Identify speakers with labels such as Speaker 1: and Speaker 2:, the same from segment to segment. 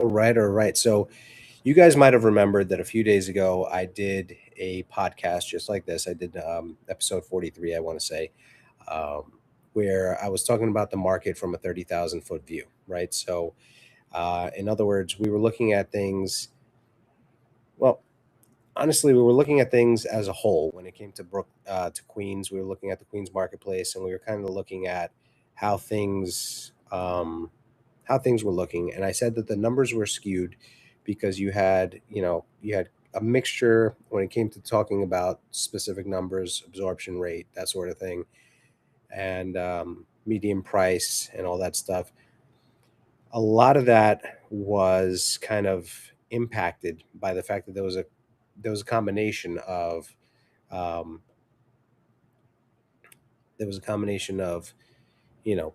Speaker 1: All right. So you guys might have remembered that a few days ago I did a podcast just like this. I did episode 43, I want to say, um, where I was talking about the market from a 30,000 foot view, right? So, in other words, we were looking at things, well, honestly, we were looking at things as a whole when it came to to Queens. We were looking at the Queens marketplace, and we were kind of looking at how things were looking. And I said that the numbers were skewed because you had a mixture when it came to talking about specific numbers, absorption rate, that sort of thing, and median price and all that stuff. A lot of that was kind of impacted by the fact that there was a combination of um, there was a combination of you know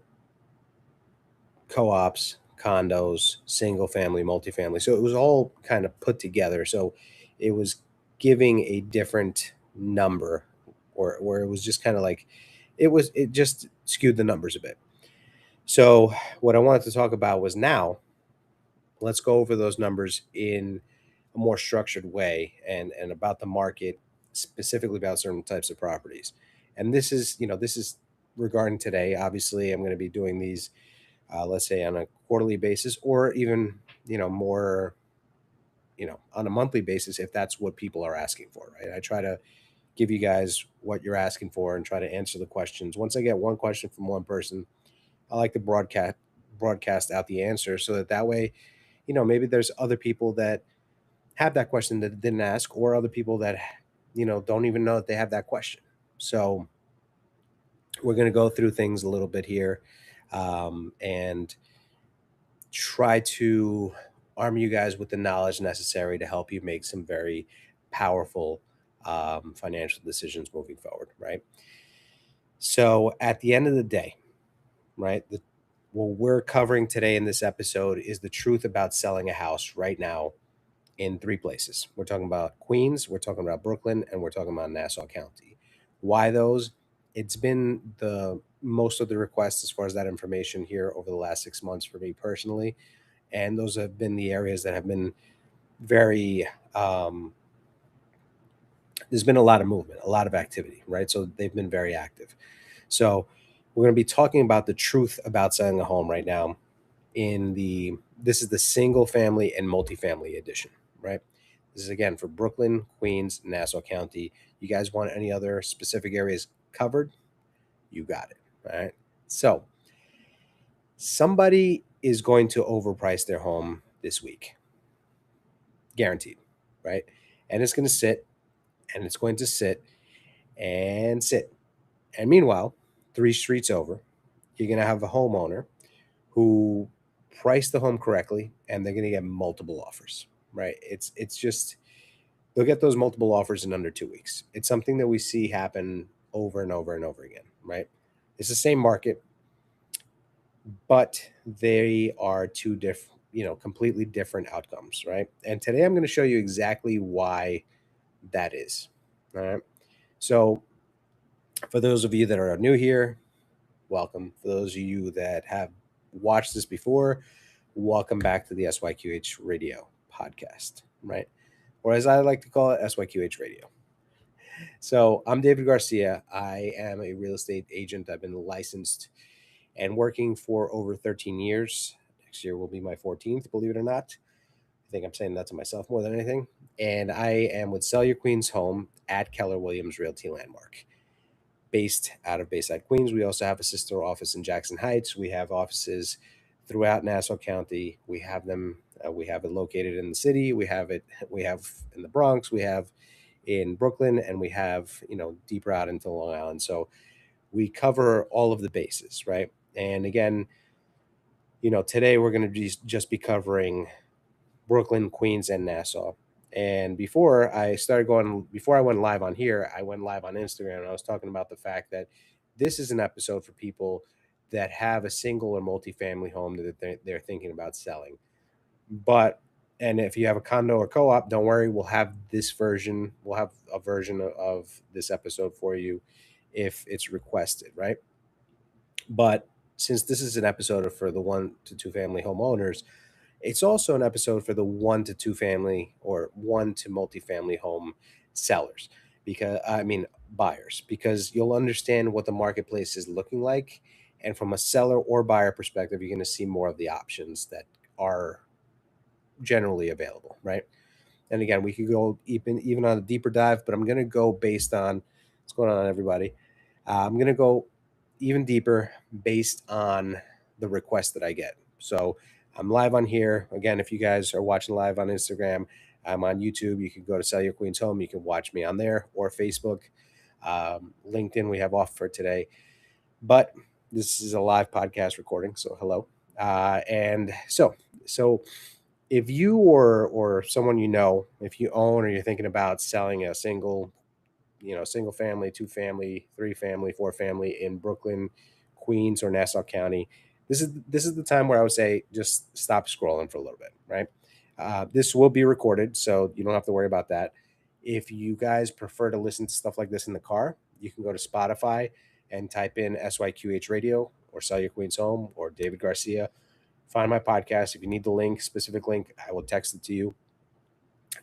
Speaker 1: co-ops, condos, single family, multifamily. So it was all kind of put together. So it was giving a different number, or where it was just kind of like it just skewed the numbers a bit. So what I wanted to talk about was, now let's go over those numbers in a more structured way, and about the market, specifically about certain types of properties. And this is regarding today. Obviously, I'm going to be doing these, let's say, on a quarterly basis, or even more, on a monthly basis, if that's what people are asking for, right? I try to give you guys what you're asking for and try to answer the questions. Once I get one question from one person, I like to broadcast out the answer, so that way, maybe there's other people that have that question that didn't ask, or other people that don't even know that they have that question. So we're going to go through things a little bit here, and try to arm you guys with the knowledge necessary to help you make some very powerful financial decisions moving forward, right? So at the end of the day, right, what we're covering today in this episode is the truth about selling a house right now in three places. We're talking about Queens, we're talking about Brooklyn, and we're talking about Nassau County. Why those? It's been the most of the requests as far as that information here over the last 6 months for me personally, and those have been the areas that have been very there's been a lot of movement, a lot of activity, right? So they've been very active. So we're going to be talking about the truth about selling a home right now in the this is the single family and multifamily edition, right? This is again for Brooklyn, Queens, Nassau County. You guys want any other specific areas covered? You got it. All right. So somebody is going to overprice their home this week, guaranteed, right? And it's going to sit, and it's going to sit and sit. And meanwhile, three streets over, you're going to have a homeowner who priced the home correctly, and they're going to get multiple offers, right? It's just, they'll get those multiple offers in under 2 weeks. It's something that we see happen over and over and over again, right? It's the same market, but they are two different, completely different outcomes, right? And today I'm going to show you exactly why that is. All right. So for those of you that are new here, welcome. For those of you that have watched this before, welcome back to the SYQH Radio podcast, right? Or as I like to call it, SYQH Radio. So I'm David Garcia. I am a real estate agent. I've been licensed and working for over 13 years. Next year will be my 14th, believe it or not. I think I'm saying that to myself more than anything. And I am with Sell Your Queen's Home at Keller Williams Realty Landmark, based out of Bayside, Queens. We also have a sister office in Jackson Heights. We have offices throughout Nassau County. We have them. We have it located in the city. We have it. We have in the Bronx. We have in Brooklyn, and we have deeper out into Long Island. So we cover all of the bases, right? And again, today we're going to just be covering Brooklyn, Queens, and Nassau. And before I went live on here, I went live on Instagram, and I was talking about the fact that this is an episode for people that have a single or multifamily home that they're thinking about selling. And if you have a condo or co-op, don't worry, we'll have this version. We'll have a version of this episode for you if it's requested, right? But since this is an episode for the 1 to 2 family homeowners, It's also an episode for the 1 to 2 family or 1 to multifamily home sellers, because I mean buyers, because you'll understand what the marketplace is looking like. And from a seller or buyer perspective, you're going to see more of the options that are generally available, right? And again, we could go even on a deeper dive, but I'm going to go based on what's going on, everybody. I'm going to go even deeper based on the requests that I get. So I'm live on here. Again, if you guys are watching live on Instagram, I'm on YouTube. You can go to Sell Your Queen's Home. You can watch me on there, or Facebook. LinkedIn, we have off for today. But this is a live podcast recording. So hello. And so if you or someone you know, if you own or you're thinking about selling a single family, 2 family, 3 family, 4 family in Brooklyn, Queens, or Nassau County, this is the time where I would say just stop scrolling for a little bit, right? This will be recorded, so you don't have to worry about that. If you guys prefer to listen to stuff like this in the car, you can go to Spotify and type in SYQH Radio or Sell Your Queen's Home or David Garcia. Find my podcast. If you need the link, specific link, I will text it to you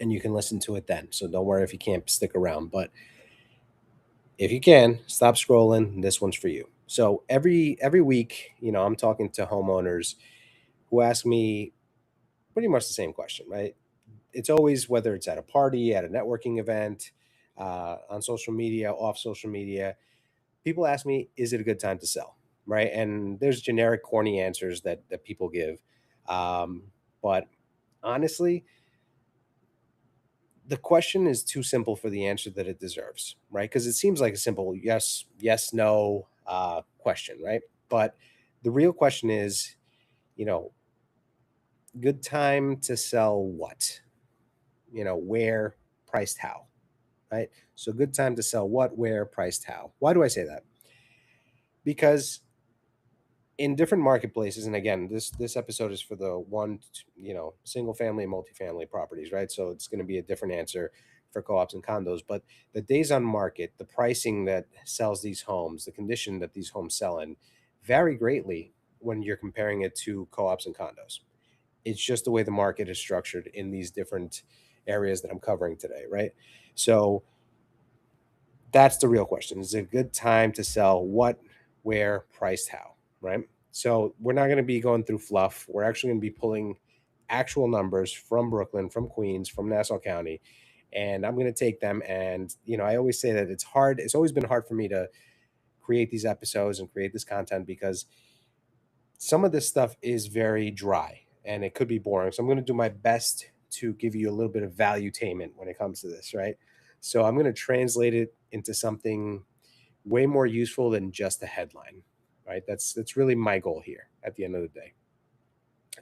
Speaker 1: and you can listen to it then. So don't worry if you can't stick around. But if you can, stop scrolling. This one's for you. So every week, I'm talking to homeowners who ask me pretty much the same question, right? It's always whether it's at a party, at a networking event, on social media, off social media. People ask me, is it a good time to sell? Right. And there's generic, corny answers that people give. But honestly, the question is too simple for the answer that it deserves, right? Because it seems like a simple yes, no question, right? But the real question is, you know, good time to sell what? Where, priced how, right? So good time to sell what, where, priced how. Why do I say that? Because in different marketplaces, and again, this episode is for the single family and multifamily properties, right? So it's going to be a different answer for co-ops and condos. But the days on market, the pricing that sells these homes, the condition that these homes sell in, vary greatly when you're comparing it to co-ops and condos. It's just the way the market is structured in these different areas that I'm covering today, right? So that's the real question. Is it a good time to sell what, where, priced how, right? So we're not going to be going through fluff. We're actually going to be pulling actual numbers from Brooklyn, from Queens, from Nassau County. And I'm going to take them. And, I always say that it's hard. It's always been hard for me to create these episodes and create this content because some of this stuff is very dry and it could be boring. So I'm going to do my best to give you a little bit of valuetainment when it comes to this, right? So I'm going to translate it into something way more useful than just a headline, right? That's really my goal here at the end of the day.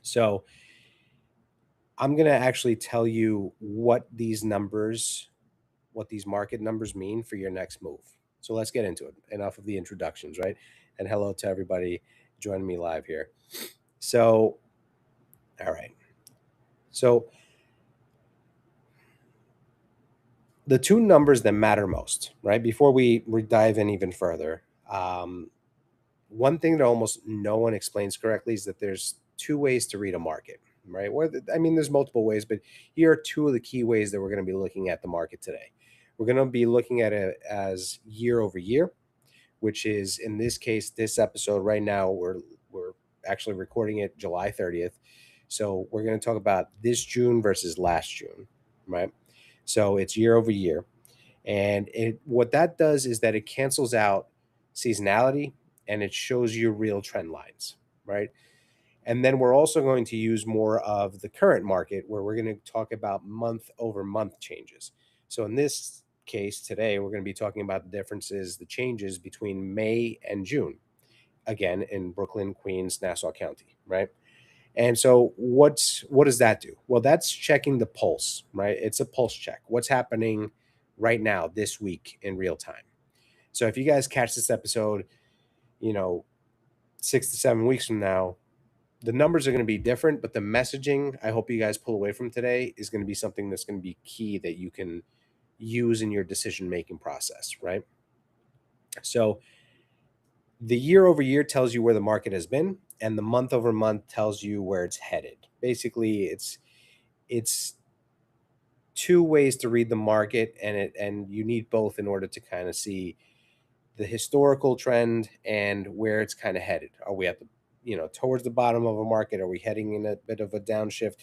Speaker 1: So I'm going to actually tell you what these market numbers mean for your next move. So let's get into it. Enough of the introductions, right? And hello to everybody joining me live here. So, all right. So the two numbers that matter most, right? Before we dive in even further, one thing that almost no one explains correctly is that there's two ways to read a market, right? There's multiple ways, but here are two of the key ways that we're going to be looking at the market today. We're going to be looking at it as year over year, which is in this case, this episode right now, we're actually recording it July 30th. So we're going to talk about this June versus last June, right? So it's year over year. And what that does is that it cancels out seasonality and it shows you real trend lines, right? And then we're also going to use more of the current market where we're going to talk about month over month changes. So in this case today, we're going to be talking about the differences, the changes between May and June, again, in Brooklyn, Queens, Nassau County, right? And so what does that do? Well, that's checking the pulse, right? It's a pulse check. What's happening right now this week in real time. So if you guys catch this episode, 6 to 7 weeks from now, the numbers are going to be different, but the messaging I hope you guys pull away from today is going to be something that's going to be key that you can use in your decision-making process, right? So the year over year tells you where the market has been, and the month over month tells you where it's headed, Basically, it's two ways to read the market, and you need both in order to kind of see the historical trend and where it's kind of headed. Are we at the, towards the bottom of a market? Are we heading in a bit of a downshift?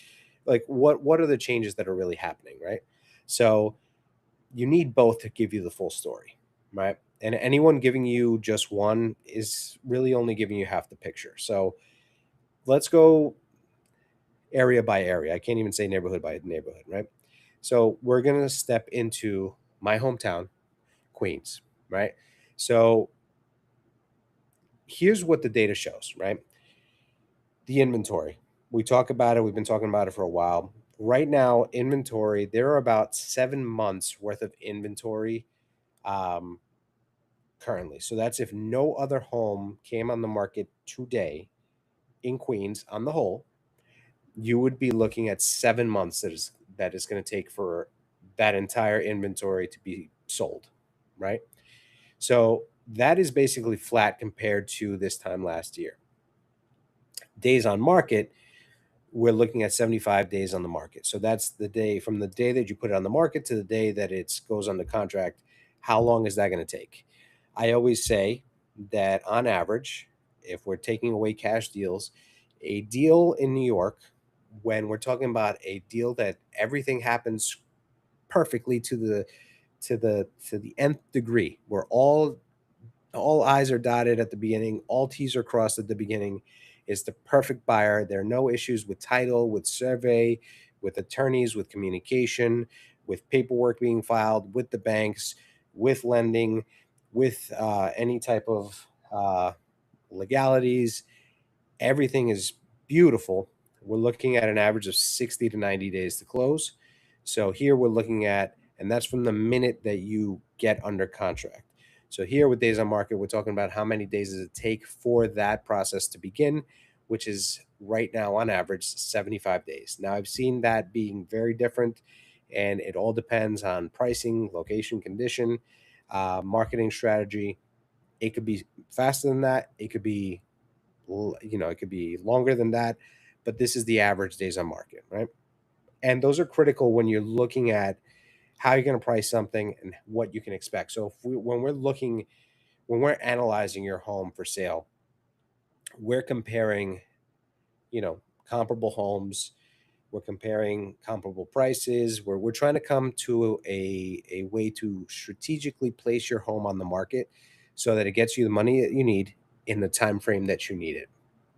Speaker 1: Like what are the changes that are really happening, right? So you need both to give you the full story, right? And anyone giving you just one is really only giving you half the picture. So let's go area by area. I can't even say neighborhood by neighborhood, right? So we're going to step into my hometown, Queens, right? So here's what the data shows, right? The inventory. We talk about it, we've been talking about it for a while. Right now, inventory, there are about 7 months worth of inventory um, currently. So that's if no other home came on the market today in Queens on the whole, you would be looking at 7 months that is going to take for that entire inventory to be sold, right? So that is basically flat compared to this time last year. Days on market, we're looking at 75 days on the market. So that's the day from the day that you put it on the market to the day that it goes under contract. How long is that going to take? I always say that on average, if we're taking away cash deals, a deal in New York, when we're talking about a deal that everything happens perfectly to the nth degree, where all I's are dotted at the beginning, all T's are crossed at the beginning, is the perfect buyer. There are no issues with title, with survey, with attorneys, with communication, with paperwork being filed, with the banks, with lending, with any type of legalities. Everything is beautiful. We're looking at an average of 60 to 90 days to close. So here we're looking at, and that's from the minute that you get under contract. So here with days on market, we're talking about how many days does it take for that process to begin, which is right now on average 75 days. Now I've seen that being very different, and it all depends on pricing, location, condition, marketing strategy. It could be faster than that. It could be, it could be longer than that, but this is the average days on market, right? And those are critical when you're looking at how you're going to price something and what you can expect. So when we're analyzing your home for sale, we're comparing, comparable homes. We're comparing comparable prices. We're trying to come to a way to strategically place your home on the market so that it gets you the money that you need in the time frame that you need it,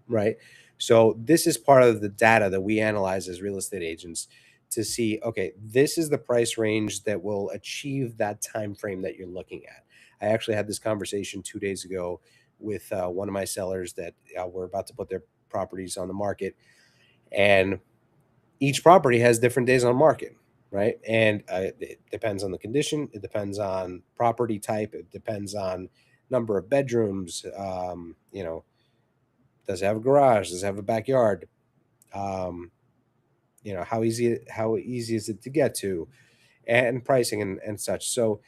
Speaker 1: right? So this is part of the data that we analyze as real estate agents to see, okay, this is the price range that will achieve that time frame that you're looking at. I actually had this conversation 2 days ago with one of my sellers that were about to put their properties on the market, and each property has different days on market, right? And it depends on the condition, it depends on property type, it depends on number of bedrooms, does it have a garage? Does it have a backyard? Um, how easy is it to get to, and pricing and such. So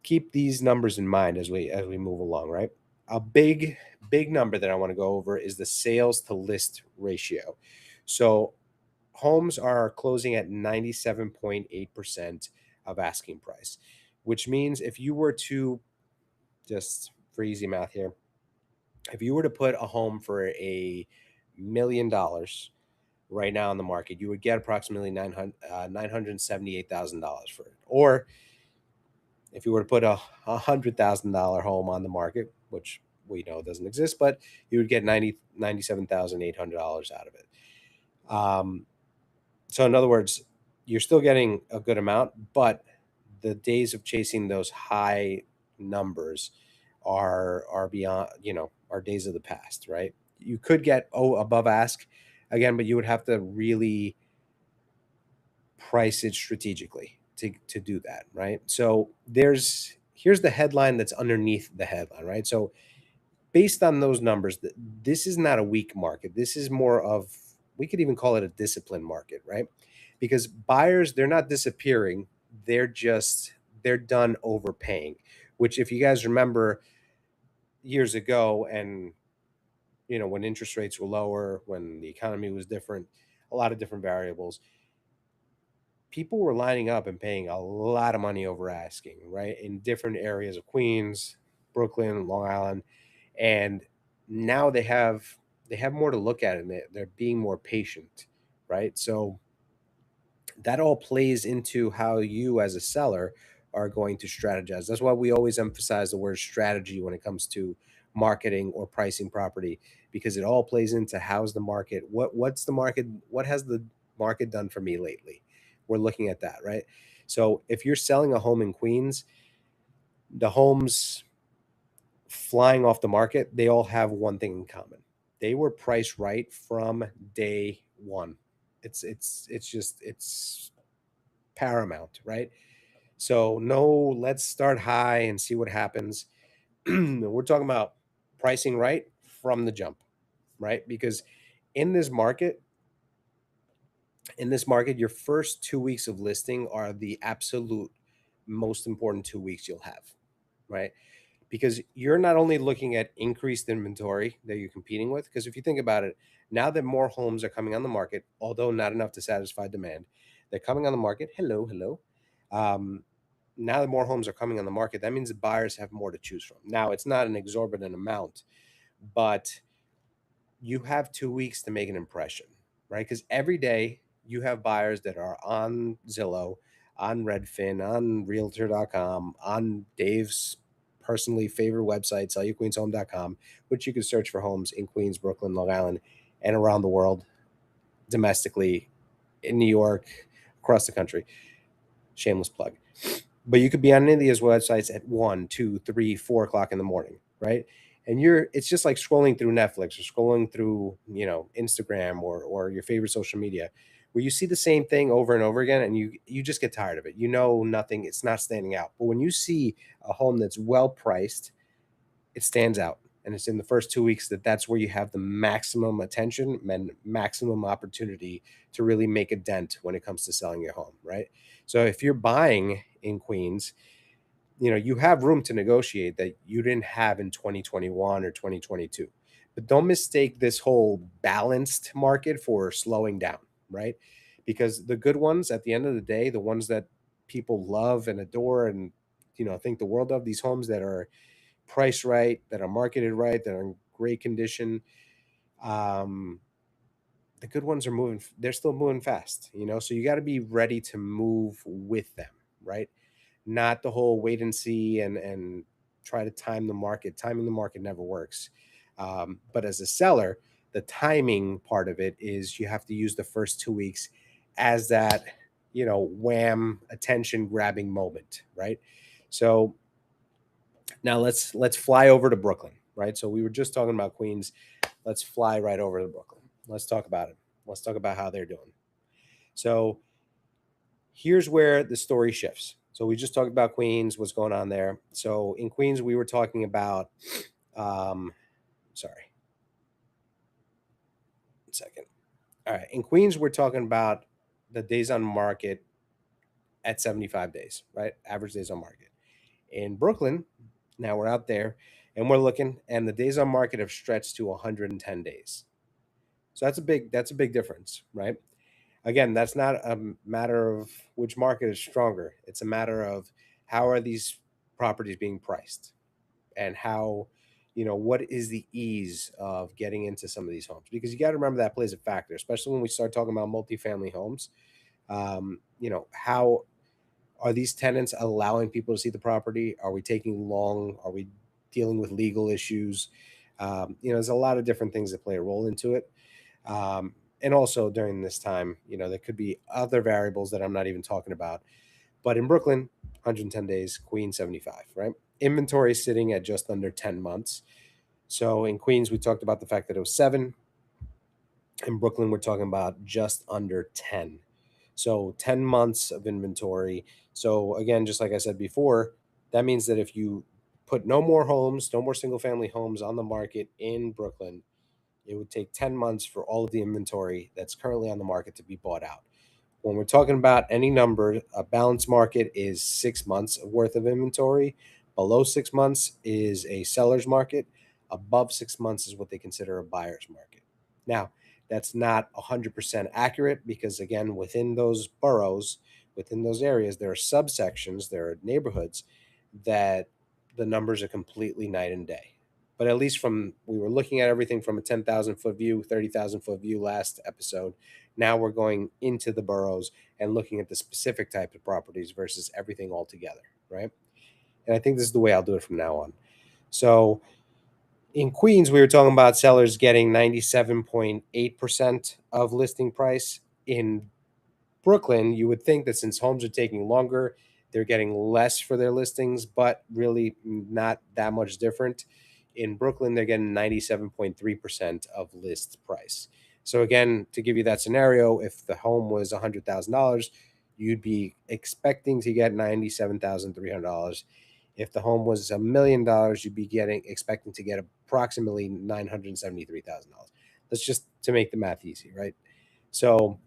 Speaker 1: keep these numbers in mind as we move along, right? A big number that I want to go over is the sales to list ratio. So homes are closing at 97.8% of asking price, which means if you were to, just for easy math here, if you were to put a home for $1 million right now on the market, you would get approximately $978,000 for it. Or if you were to put a $100,000 home on the market, which we know doesn't exist, but you would get $97,800 out of it. So in other words, you're still getting a good amount, but the days of chasing those high numbers are beyond, are days of the past, right? You could get above ask again, but you would have to really price it strategically to do that, right? So here's the headline that's underneath the headline, right? So based on those numbers, this is not a weak market. This is more of, we could even call it a disciplined market, right? Because buyers, they're not disappearing. They're done overpaying, which if you guys remember years ago, and when interest rates were lower, when the economy was different, a lot of different variables. People were lining up and paying a lot of money over asking, right? In different areas of Queens, Brooklyn, Long Island, and now they have more to look at, and they're being more patient, right? So that all plays into how you as a seller are going to strategize. That's why we always emphasize the word strategy when it comes to marketing or pricing property, because it all plays into how's the market, what's the market, what has the market done for me lately. We're looking at that, right? So if you're selling a home in Queens, the homes flying off the market, they all have one thing in common. They were priced right from day one. It's paramount, right? So no, let's start high and see what happens. We're talking about pricing right from the jump, right? Because in this market, your first 2 weeks of listing are the absolute most important 2 weeks you'll have, right? Because you're not only looking at increased inventory that you're competing with, because if you think about it, now that more homes are coming on the market, although not enough to satisfy demand, they're coming on the market. Hello, hello. Um, Now that more homes are coming on the market, that means the buyers have more to choose from. Now, it's not an exorbitant amount, but you have 2 weeks to make an impression, right? Because every day you have buyers that are on Zillow, on Redfin, on Realtor.com, on Dave's personally favorite website, SellYourQueensHome.com, which you can search for homes in Queens, Brooklyn, Long Island, and around the world, domestically, in New York, across the country. Shameless plug. But you could be on any of these websites at 1, 2, 3, 4 o'clock in the morning, right? And it's just like scrolling through Netflix or scrolling through, Instagram or your favorite social media, where you see the same thing over and over again, and you just get tired of it. Nothing, it's not standing out. But when you see a home that's well priced, it stands out. And it's in the first 2 weeks that's where you have the maximum attention and maximum opportunity to really make a dent when it comes to selling your home, right? So if you're buying in Queens, you have room to negotiate that you didn't have in 2021 or 2022. But don't mistake this whole balanced market for slowing down, right? Because the good ones, at the end of the day, the ones that people love and adore and think the world of, these homes that are priced right, that are marketed right, that are in great condition, um, the good ones are moving. They're still moving fast, so you got to be ready to move with them, right? Not the whole wait and see and try to time the market. Timing the market never works. But as a seller, the timing part of it is you have to use the first 2 weeks as that, wham, attention grabbing moment, right? So now let's fly over to Brooklyn, right? So we were just talking about Queens. Let's fly right over to Brooklyn. Let's talk about it. Let's talk about how they're doing. So here's where the story shifts. So we just talked about Queens, what's going on there. So in Queens, we were talking about, sorry, 1 second. All right. In Queens, we're talking about the days on market at 75 days, right? Average days on market. In Brooklyn, now we're out there and we're looking, and the days on market have stretched to 110 days. So that's a big difference, right? Again, that's not a matter of which market is stronger. It's a matter of how are these properties being priced, and how, what is the ease of getting into some of these homes, because you got to remember that plays a factor, especially when we start talking about multifamily homes. How are these tenants allowing people to see the property? Are we taking long? Are we dealing with legal issues? There's a lot of different things that play a role into it. And also during this time, there could be other variables that I'm not even talking about. But in Brooklyn, 110 days, Queens 75, right? Inventory is sitting at just under 10 months. So in Queens, we talked about the fact that it was 7. In Brooklyn, we're talking about just under 10. So 10 months of inventory. So again, just like I said before, that means that if you put no more homes, no more single family homes on the market in Brooklyn, it would take 10 months for all of the inventory that's currently on the market to be bought out. When we're talking about any number, a balanced market is 6 months worth of inventory. Below 6 months is a seller's market. Above 6 months is what they consider a buyer's market. Now, That's not 100% accurate because, again, within those boroughs, within those areas, there are subsections, there are neighborhoods that the numbers are completely night and day. But at least we were looking at everything from a 10,000-foot view, 30,000-foot view last episode. Now we're going into the boroughs and looking at the specific type of properties versus everything altogether, right? And I think this is the way I'll do it from now on. So in Queens, we were talking about sellers getting 97.8% of listing price. In Brooklyn, you would think that since homes are taking longer, they're getting less for their listings, but really not that much different. In Brooklyn, they're getting 97.3% of list price. So again, to give you that scenario, if the home was $100,000, you'd be expecting to get $97,300. If the home was $1 million, you'd be expecting to get approximately $973,000. Let's just to make the math easy, right? So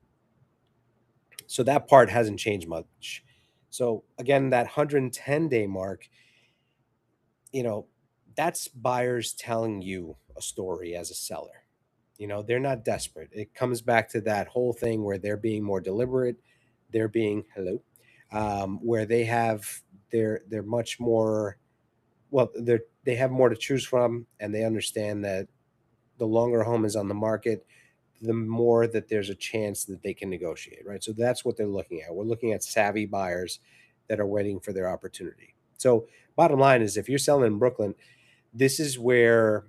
Speaker 1: that part hasn't changed much. So again, that 110-day mark, that's buyers telling you a story as a seller. They're not desperate. It comes back to that whole thing where they're being more deliberate. They're being where they're much more, well, they have more to choose from, and they understand that the longer a home is on the market, the more that there's a chance that they can negotiate, right? So that's what they're looking at. We're looking at savvy buyers that are waiting for their opportunity. So bottom line is, if you're selling in Brooklyn, this is a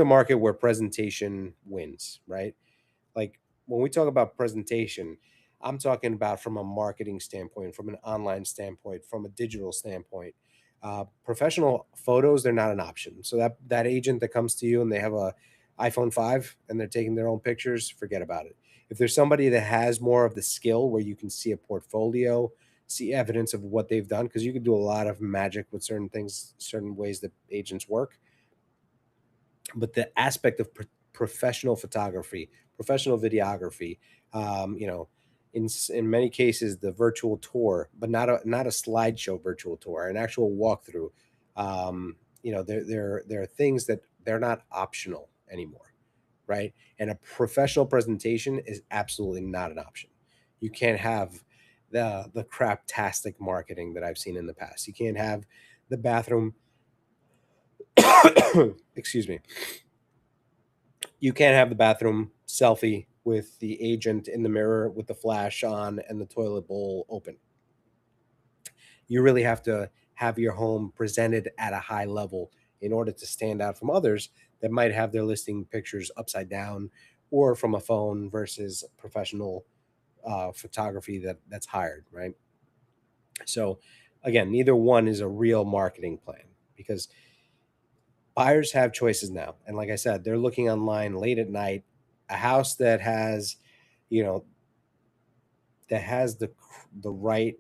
Speaker 1: market where presentation wins, right? Like when we talk about presentation, I'm talking about from a marketing standpoint, from an online standpoint, from a digital standpoint. Professional photos, they're not an option. So that agent that comes to you and they have a iPhone 5 and they're taking their own pictures, forget about it. If there's somebody that has more of the skill where you can see a portfolio, see evidence of what they've done, because you can do a lot of magic with certain things, certain ways that agents work. But the aspect of professional photography, professional videography, in many cases the virtual tour, but not a slideshow virtual tour, an actual walkthrough. There are things that they're not optional anymore, right? And a professional presentation is absolutely not an option. You can't have the craptastic marketing that I've seen in the past. You can't have the bathroom. Excuse me. You can't have the bathroom selfie with the agent in the mirror with the flash on and the toilet bowl open. You really have to have your home presented at a high level in order to stand out from others that might have their listing pictures upside down or from a phone versus professional photography that's hired, right? So again, neither one is a real marketing plan because buyers have choices now. And like I said, they're looking online late at night, a house that has, you know, that has the right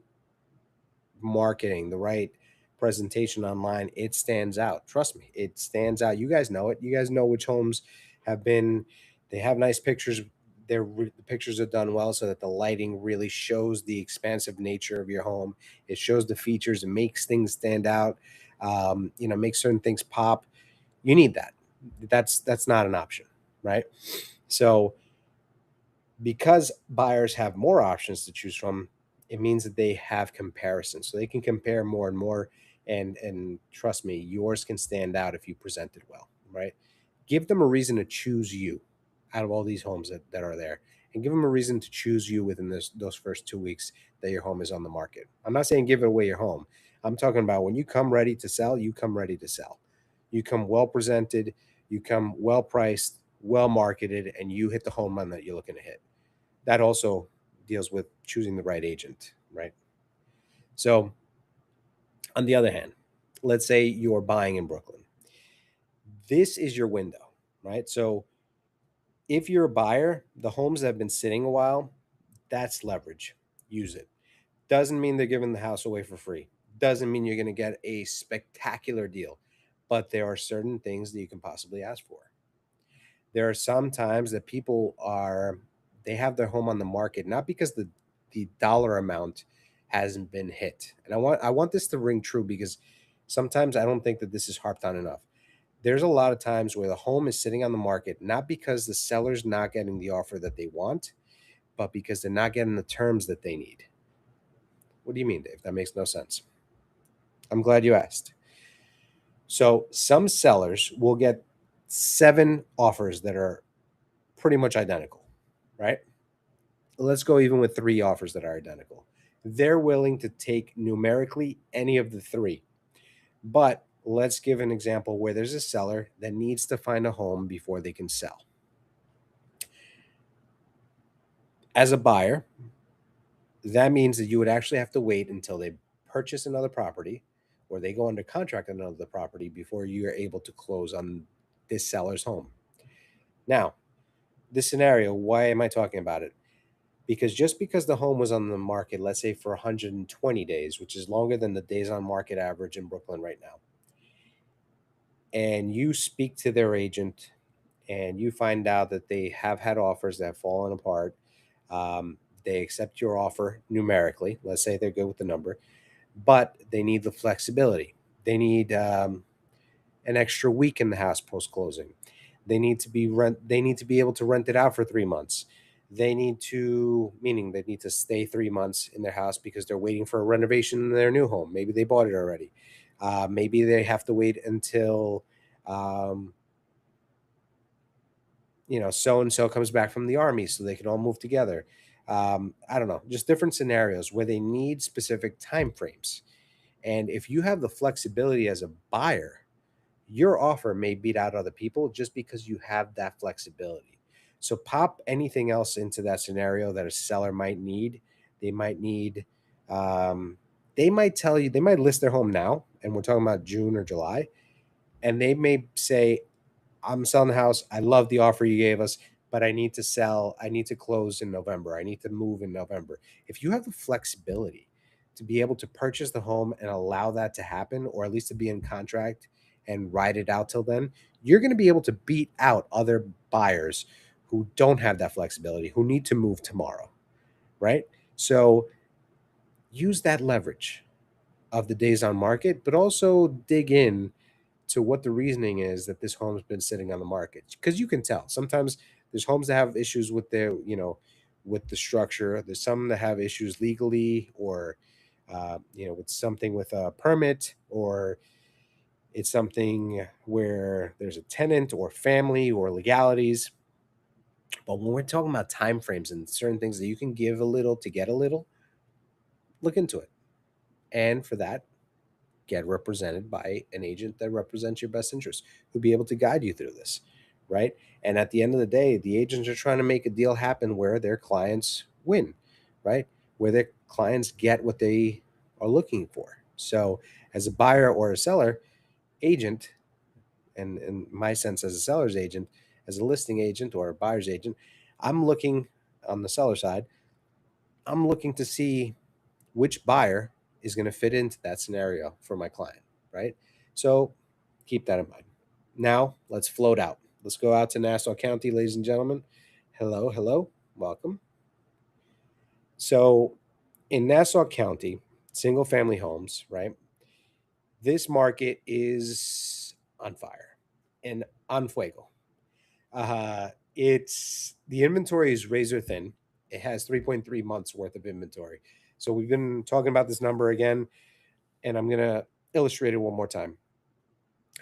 Speaker 1: marketing, the right presentation online, it stands out. Trust me, it stands out. You guys know it. You guys know which homes have been, they have nice pictures. The pictures are done well so that the lighting really shows the expansive nature of your home. It shows the features, it makes things stand out, makes certain things pop. You need that. That's not an option, right? So because buyers have more options to choose from, it means that they have comparisons. So they can compare more and more. And trust me, yours can stand out if you present it well, right? Give them a reason to choose you out of all these homes that are there. And give them a reason to choose you within those first 2 weeks that your home is on the market. I'm not saying give away your home. I'm talking about when you come ready to sell, you come ready to sell. You come well presented, you come well priced, well marketed, and you hit the home run that you're looking to hit. That also deals with choosing the right agent, right? So, on the other hand, let's say you're buying in Brooklyn. This is your window, right? So, if you're a buyer, the homes that have been sitting a while, that's leverage. Use it. Doesn't mean they're giving the house away for free. Doesn't mean you're going to get a spectacular deal, but there are certain things that you can possibly ask for. There are some times that they have their home on the market not because the dollar amount hasn't been hit. And I want this to ring true because sometimes I don't think that this is harped on enough. There's a lot of times where the home is sitting on the market, not because the seller's not getting the offer that they want, but because they're not getting the terms that they need. What do you mean, Dave? That makes no sense. I'm glad you asked. So some sellers will get 7 offers that are pretty much identical, right? Let's go even with 3 offers that are identical. They're willing to take numerically any of the 3. But let's give an example where there's a seller that needs to find a home before they can sell. As a buyer, that means that you would actually have to wait until they purchase another property or they go under contract on another property before you are able to close on this seller's home. Now, this scenario, why am I talking about it? Because just because the home was on the market, let's say for 120 days, which is longer than the days on market average in Brooklyn right now, and you speak to their agent and you find out that they have had offers that have fallen apart, they accept your offer numerically. Let's say they're good with the number, but they need the flexibility. They need an extra week in the house post closing. They need to be able to rent it out for 3 months. They need to, meaning they need to stay 3 months in their house because they're waiting for a renovation in their new home. Maybe they bought it already. Maybe they have to wait until um, so and so comes back from the army so they can all move together. I don't know, just different scenarios where they need specific time frames. And if you have the flexibility as a buyer, your offer may beat out other people just because you have that flexibility. So pop anything else into that scenario that a seller might need. They might need, um, they might tell you, they might list their home now, and we're talking about June or July, and they may say, I'm selling the house. I love the offer you gave us, but I need to sell. I need to close in November. I need to move in November. If you have the flexibility to be able to purchase the home and allow that to happen, or at least to be in contract and ride it out till then, you're going to be able to beat out other buyers who don't have that flexibility, who need to move tomorrow, right? So use that leverage of the days on market, but also dig in to what the reasoning is that this home's been sitting on the market, because you can tell sometimes there's homes that have issues with their with the structure. There's some that have issues legally, or with something with a permit, or it's something where there's a tenant or family or legalities. But when we're talking about time frames and certain things that you can give a little to get a little, look into it. And for that, get represented by an agent that represents your best interest, who'll be able to guide you through this, right? And at the end of the day, the agents are trying to make a deal happen where their clients win, right? Where their clients get what they are looking for. So, as a buyer or a seller agent, and in my sense, as a seller's agent, as a listing agent or a buyer's agent, I'm looking on the seller side, I'm looking to see which buyer is going to fit into that scenario for my client, right? So keep that in mind. Now let's float out. Let's go out to Nassau County, ladies and gentlemen. Hello, hello, welcome. So in Nassau County, single family homes, right? This market is on fire and on fuego. It's the inventory is razor thin. It has 3.3 months worth of inventory. So we've been talking about this number again, and I'm going to illustrate it one more time.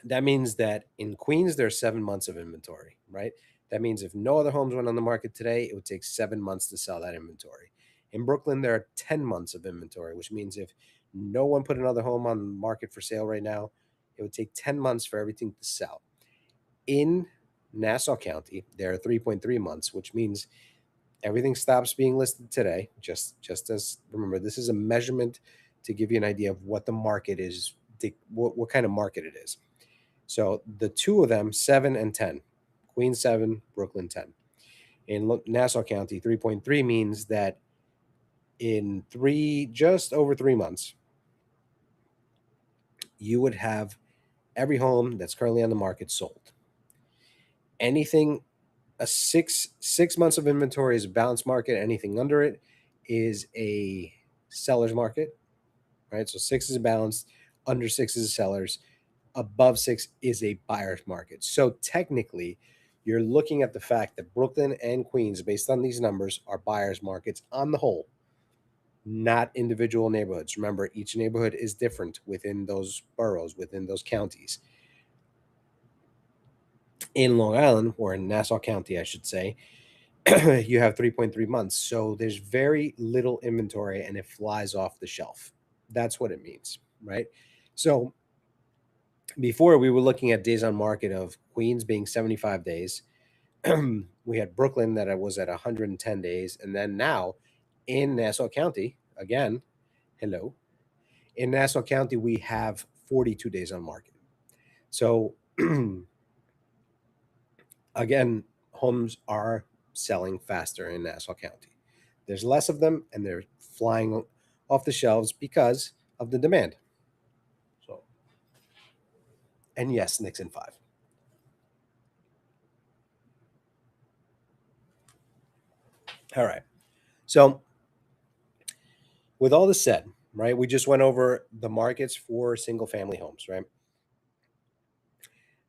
Speaker 1: That means that in Queens, there's 7 months of inventory, right? That means if no other homes went on the market today, it would take 7 months to sell that inventory. In Brooklyn, there are 10 months of inventory, which means if no one put another home on the market for sale right now, it would take 10 months for everything to sell. In Nassau County, there are 3.3 months, which means everything stops being listed today. Just as, remember, this is a measurement to give you an idea of what the market is, what kind of market it is. So the two of them, 7 and 10, Queens 7, Brooklyn 10. In Nassau County, 3.3 means that in just over 3 months, you would have every home that's currently on the market sold. Anything, a six months of inventory is a balanced market. Anything under it is a seller's market, right? So 6 is a balanced, under 6 is a seller's, above 6 is a buyer's market. So technically, you're looking at the fact that Brooklyn and Queens, based on these numbers, are buyer's markets on the whole, not individual neighborhoods. Remember, each neighborhood is different within those boroughs, within those counties. In Long Island, or in Nassau County, I should say, you have 3.3 months. So there's very little inventory and it flies off the shelf. That's what it means, right? So before we were looking at days on market of Queens being 75 days. We had Brooklyn that was at 110 days. And then now in Nassau County, again, hello, in Nassau County, we have 42 days on market. So again, homes are selling faster in Nassau County. There's less of them and they're flying off the shelves because of the demand. So, and yes, Nixon 5. All right. So, with all this said, right, we just went over the markets for single family homes, right?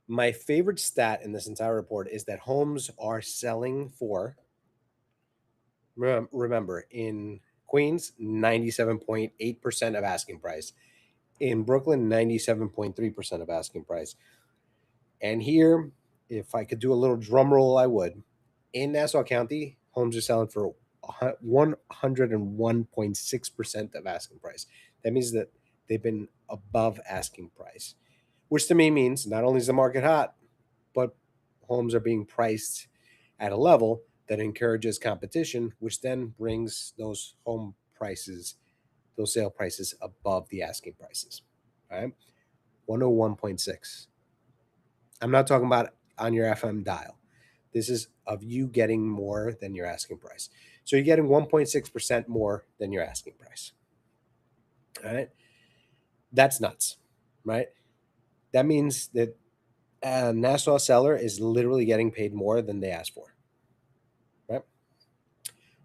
Speaker 1: My favorite stat in this entire report is that homes are selling for, remember, in Queens, 97.8% of asking price. In Brooklyn, 97.3% of asking price. And here, if I could do a little drum roll, I would. In Nassau County, homes are selling for 101.6% of asking price. That means that they've been above asking price, which to me means not only is the market hot, but homes are being priced at a level that encourages competition, which then brings those home prices, those sale prices above the asking prices. All right. 101.6. I'm not talking about on your FM dial. This is of you getting more than your asking price. So you're getting 1.6% more than your asking price. All right. That's nuts, right? That means that a Nassau seller is literally getting paid more than they asked for, right?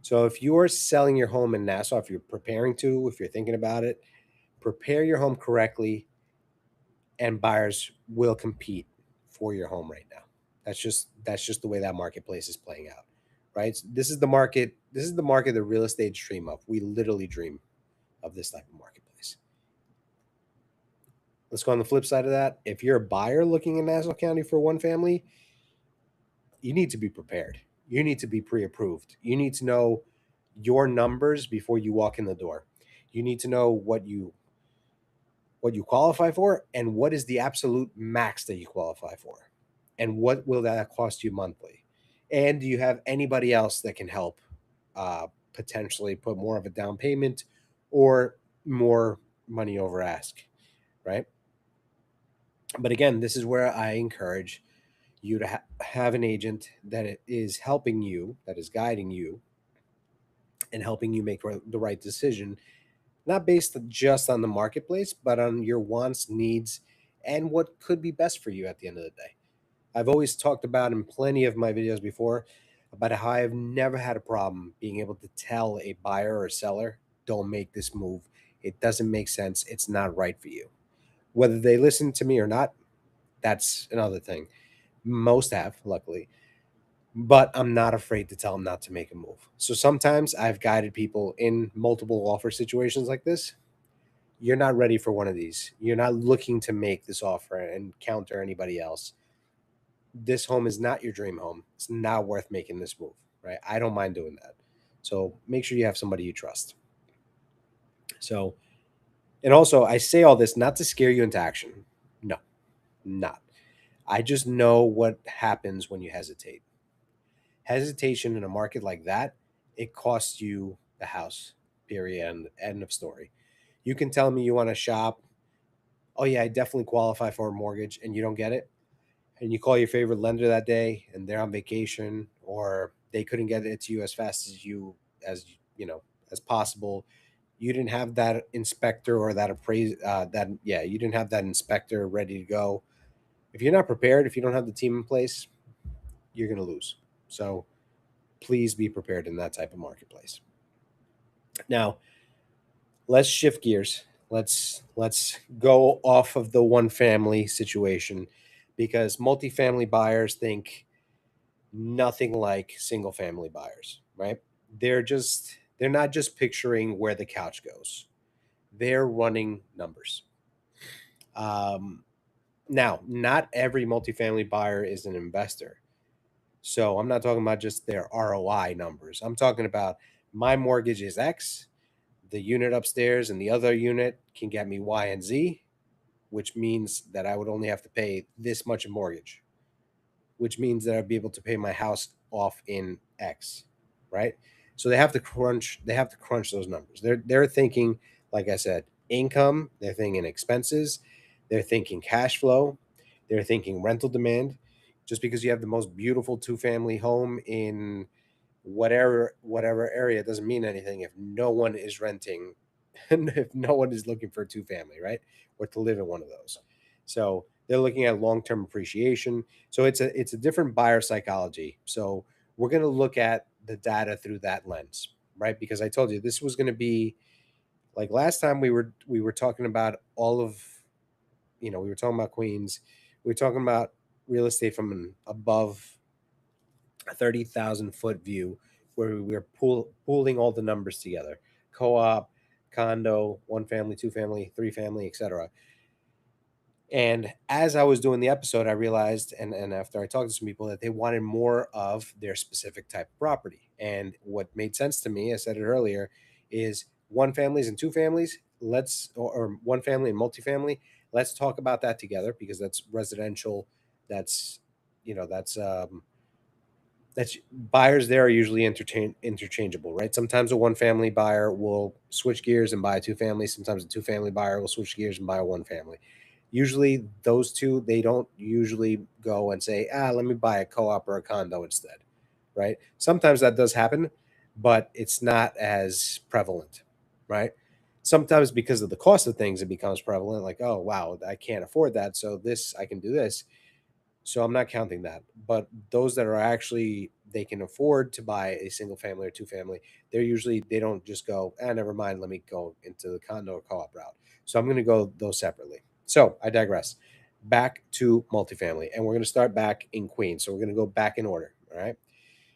Speaker 1: So if you are selling your home in Nassau, if you're preparing to, if you're thinking about it, prepare your home correctly and buyers will compete for your home right now. That's just the way that marketplace is playing out, right? So this is the market. This is the market that real estate dream of. We literally dream of this type of marketplace. Let's go on the flip side of that. If you're a buyer looking in Nassau County for one family, you need to be prepared. You need to be pre-approved. You need to know your numbers before you walk in the door. You need to know what you qualify for and what is the absolute max that you qualify for and what will that cost you monthly, and do you have anybody else that can help potentially put more of a down payment or more money over ask, right? But again, this is where I encourage you to have an agent that is helping you, that is guiding you and helping you make the right decision, not based just on the marketplace, but on your wants, needs, and what could be best for you at the end of the day. I've always talked about in plenty of my videos before about how I've never had a problem being able to tell a buyer or seller, don't make this move. It doesn't make sense. It's not right for you. Whether they listen to me or not, that's another thing. Most have, luckily, but I'm not afraid to tell them not to make a move. So sometimes I've guided people in multiple offer situations like this. You're not ready for one of these. You're not looking to make this offer and counter anybody else. This home is not your dream home. It's not worth making this move, right? I don't mind doing that. So make sure you have somebody you trust. So, and also, I say all this not to scare you into action. No, not. I just know what happens when you hesitate. Hesitation in a market like that, it costs you the house, period, and end of story. You can tell me you want to shop. Oh, yeah, I definitely qualify for a mortgage, and you don't get it. And you call your favorite lender that day and they're on vacation or they couldn't get it to you as fast as you know as possible. You didn't have that inspector or that you didn't have that inspector ready to go. If you're not prepared, if you don't have the team in place, you're going to lose. So please be prepared in that type of marketplace. Now let's shift gears. Let's go off of the one family situation, because multifamily buyers think nothing like single family buyers, right? They're not just picturing where the couch goes. They're running numbers. Um, Now, not every multifamily buyer is an investor. So I'm not talking about just their ROI numbers. I'm talking about my mortgage is X, the unit upstairs and the other unit can get me Y and Z, which means that I would only have to pay this much in mortgage, which means that I'd be able to pay my house off in X, right? So they have to crunch those numbers. They're thinking, like I said, income, they're thinking expenses, they're thinking cash flow, they're thinking rental demand. Just because you have the most beautiful two-family home in whatever area doesn't mean anything if no one is renting and if no one is looking for a two-family, right? Or to live in one of those. So they're looking at long-term appreciation. So it's a different buyer psychology. So we're going to look at the data through that lens, right? Because I told you this was going to be like last time we were talking about all of, we were talking about Queens, we were talking about real estate from an above a 30,000-foot view where we were pooling all the numbers together: co-op, condo, one family, two family, three family, etc. And as I was doing the episode, I realized, and after I talked to some people, that they wanted more of their specific type of property. And what made sense to me, I said it earlier, is one families and two families. Or one family and multifamily. Let's talk about that together, because that's residential. That's, that's buyers there are usually interchangeable, right? Sometimes a one family buyer will switch gears and buy a two family. Sometimes a two family buyer will switch gears and buy a one family. Usually those two, they don't usually go and say, let me buy a co-op or a condo instead, right? Sometimes that does happen, but it's not as prevalent, right? Sometimes because of the cost of things, it becomes prevalent, like, oh wow, I can't afford that, so this I can do this. So I'm not counting that. But those that are actually, they can afford to buy a single family or two family, they don't just go, never mind, let me go into the condo or co-op route. So I'm going to go those separately. So I digress. Back to multifamily, and we're going to start back in Queens. So we're going to go back in order. All right.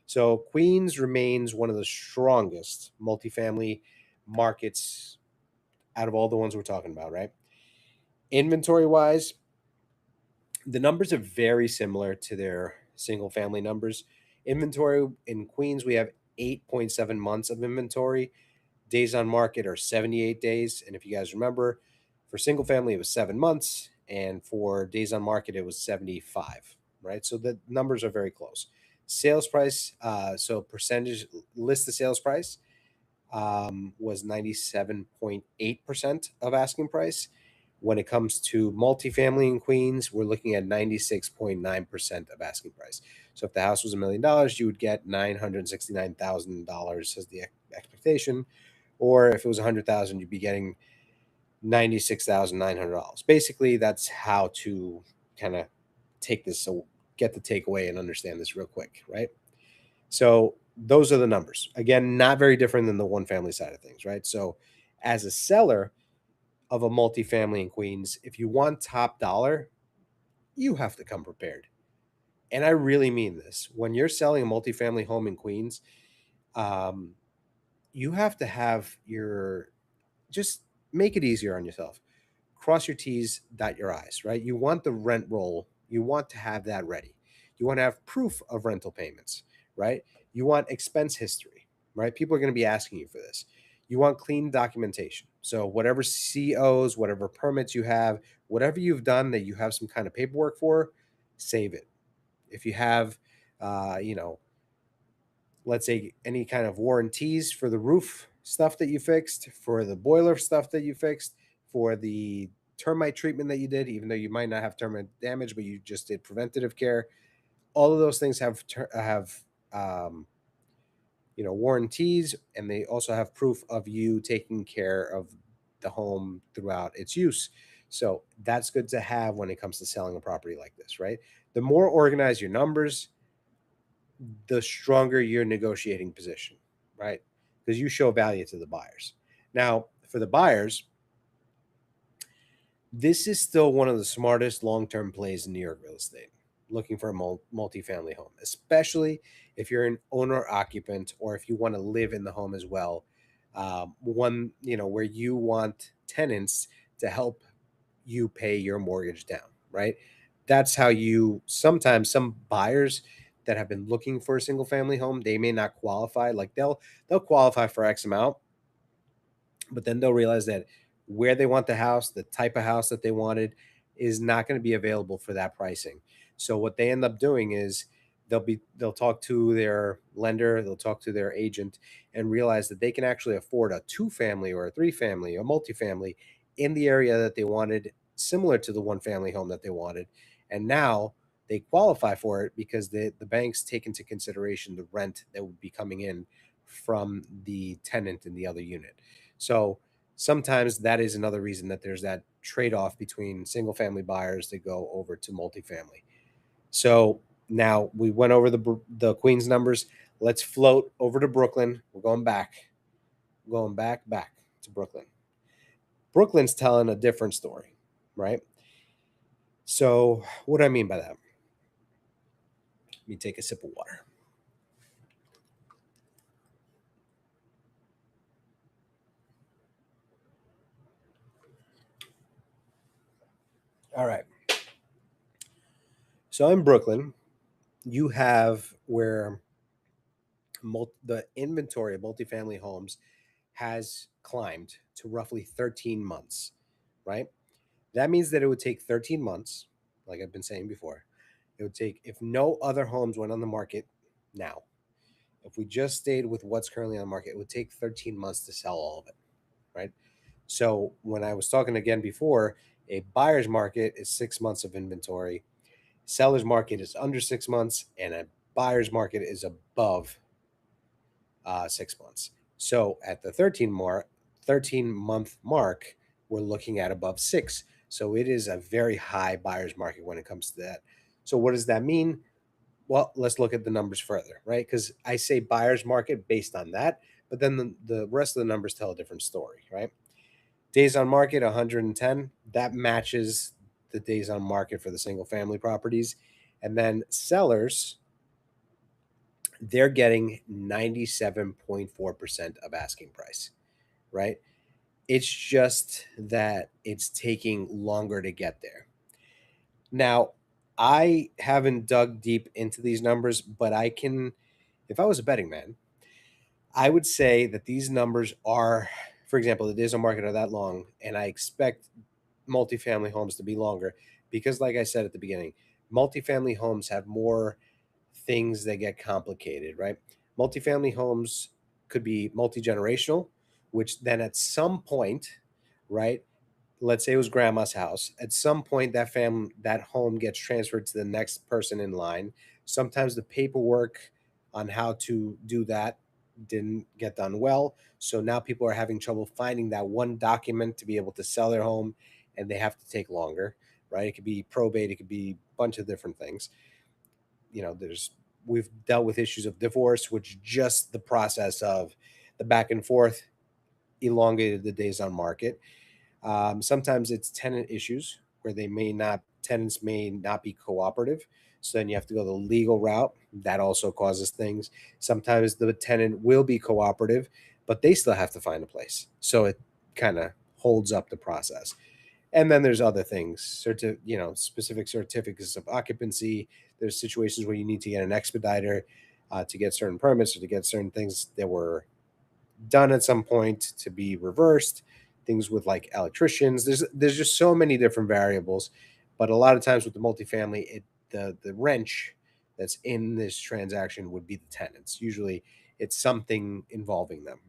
Speaker 1: So Queens remains one of the strongest multifamily markets out of all the ones we're talking about, right? Inventory wise, the numbers are very similar to their single family numbers. Inventory in Queens, we have 8.7 months of inventory. Days on market are 78 days. And if you guys remember, for single family, it was 7 months. And for days on market, it was 75, right? So the numbers are very close. Sales price, so percentage list the sales price was 97.8% of asking price. When it comes to multifamily in Queens, we're looking at 96.9% of asking price. So if the house was $1 million, you would get $969,000 as the expectation. Or if it was 100,000, you'd be getting $96,900. Basically, that's how to kind of take this, so get the takeaway and understand this real quick, right? So those are the numbers. Again, not very different than the one family side of things, right? So as a seller of a multifamily in Queens, if you want top dollar, you have to come prepared. And I really mean this. When you're selling a multifamily home in Queens, um, you have to have just make it easier on yourself. Cross your T's, dot your I's, right? You want the rent roll. You want to have that ready. You want to have proof of rental payments, right? You want expense history, right? People are going to be asking you for this. You want clean documentation. So whatever COs, whatever permits you have, whatever you've done that you have some kind of paperwork for, save it. If you have, uh, you know, let's say any kind of warranties for the roof stuff that you fixed, for the boiler stuff that you fixed, for the termite treatment that you did, even though you might not have termite damage, but you just did preventative care. All of those things have um, warranties, and they also have proof of you taking care of the home throughout its use. So that's good to have when it comes to selling a property like this, right? The more organized your numbers, the stronger your negotiating position, right? Because you show value to the buyers. Now, for the buyers, This is still one of the smartest long-term plays in New York real estate, looking for a multifamily home, especially if you're an owner occupant or if you want to live in the home as well. One, where you want tenants to help you pay your mortgage down, right? That's how you sometimes some buyers that have been looking for a single family home, they may not qualify. Like they'll qualify for X amount, but then they'll realize that where they want the house, the type of house that they wanted, is not going to be available for that pricing. So what they end up doing is they'll talk to their lender, they'll talk to their agent, and realize that they can actually afford a two family or a three family or multifamily in the area that they wanted, similar to the one family home that they wanted. And now they qualify for it because the banks take into consideration the rent that would be coming in from the tenant in the other unit. So sometimes that is another reason that there's that trade off between single family buyers that go over to multifamily. So now we went over the Queens numbers. Let's float over to Brooklyn. We're going back to Brooklyn. Brooklyn's telling a different story, right? So what do I mean by that? Let me take a sip of water. All right. So in Brooklyn, you have where the inventory of multifamily homes has climbed to roughly 13 months, right? That means that it would take 13 months, like I've been saying before. It would take, if no other homes went on the market now, if we just stayed with what's currently on the market, it would take 13 months to sell all of it, right? So when I was talking again before, a buyer's market is 6 months of inventory, seller's market is under 6 months, and a buyer's market is above 6 months. So at the 13-month mark, we're looking at above six. So it is a very high buyer's market when it comes to that. So what does that mean? Well, let's look at the numbers further, right? Because I say buyer's market based on that, but then the rest of the numbers tell a different story, right? Days on market 110, that matches the days on market for the single family properties. And then sellers, they're getting 97.4% of asking price, right? It's just that it's taking longer to get there. Now, I haven't dug deep into these numbers, but I can, if I was a betting man, I would say that these numbers are, for example, the days on market are that long, and I expect multifamily homes to be longer because, like I said at the beginning, multifamily homes have more things that get complicated, right? Multifamily homes could be multi generational, which then at some point, right? Let's say it was grandma's house. At some point, that home gets transferred to the next person in line. Sometimes the paperwork on how to do that didn't get done well. So now people are having trouble finding that one document to be able to sell their home, and they have to take longer, right? It could be probate, it could be a bunch of different things. There's we've dealt with issues of divorce, which just the process of the back and forth elongated the days on market. Sometimes it's tenant issues where tenants may not be cooperative. So then you have to go the legal route. That also causes things. Sometimes the tenant will be cooperative, but they still have to find a place. So it kind of holds up the process. And then there's other things, specific certificates of occupancy. There's situations where you need to get an expediter to get certain permits or to get certain things that were done at some point to be reversed. Things with like electricians. There's just so many different variables, but a lot of times with the multifamily, the wrench that's in this transaction would be the tenants. Usually, it's something involving them.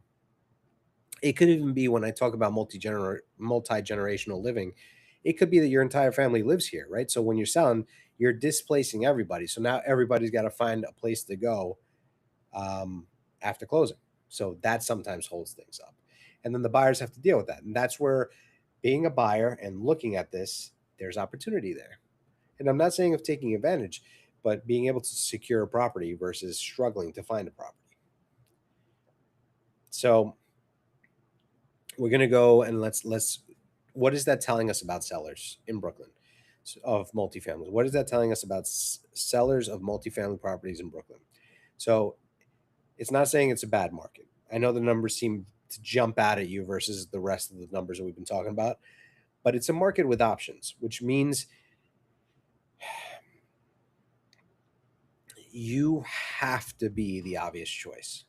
Speaker 1: It could even be when I talk about multi-generational living, it could be that your entire family lives here, right? So when you're selling, you're displacing everybody. So now everybody's got to find a place to go um, after closing. So that sometimes holds things up. And then the buyers have to deal with that. And that's where being a buyer and looking at this, there's opportunity there. And I'm not saying of taking advantage, but being able to secure a property versus struggling to find a property. So we're gonna go and let's What is that telling us about sellers in Brooklyn of multifamily? What is that telling us about sellers of multifamily properties in Brooklyn? So it's not saying it's a bad market. I know the numbers seem to jump out at you versus the rest of the numbers that we've been talking about, but it's a market with options, which means you have to be the obvious choice.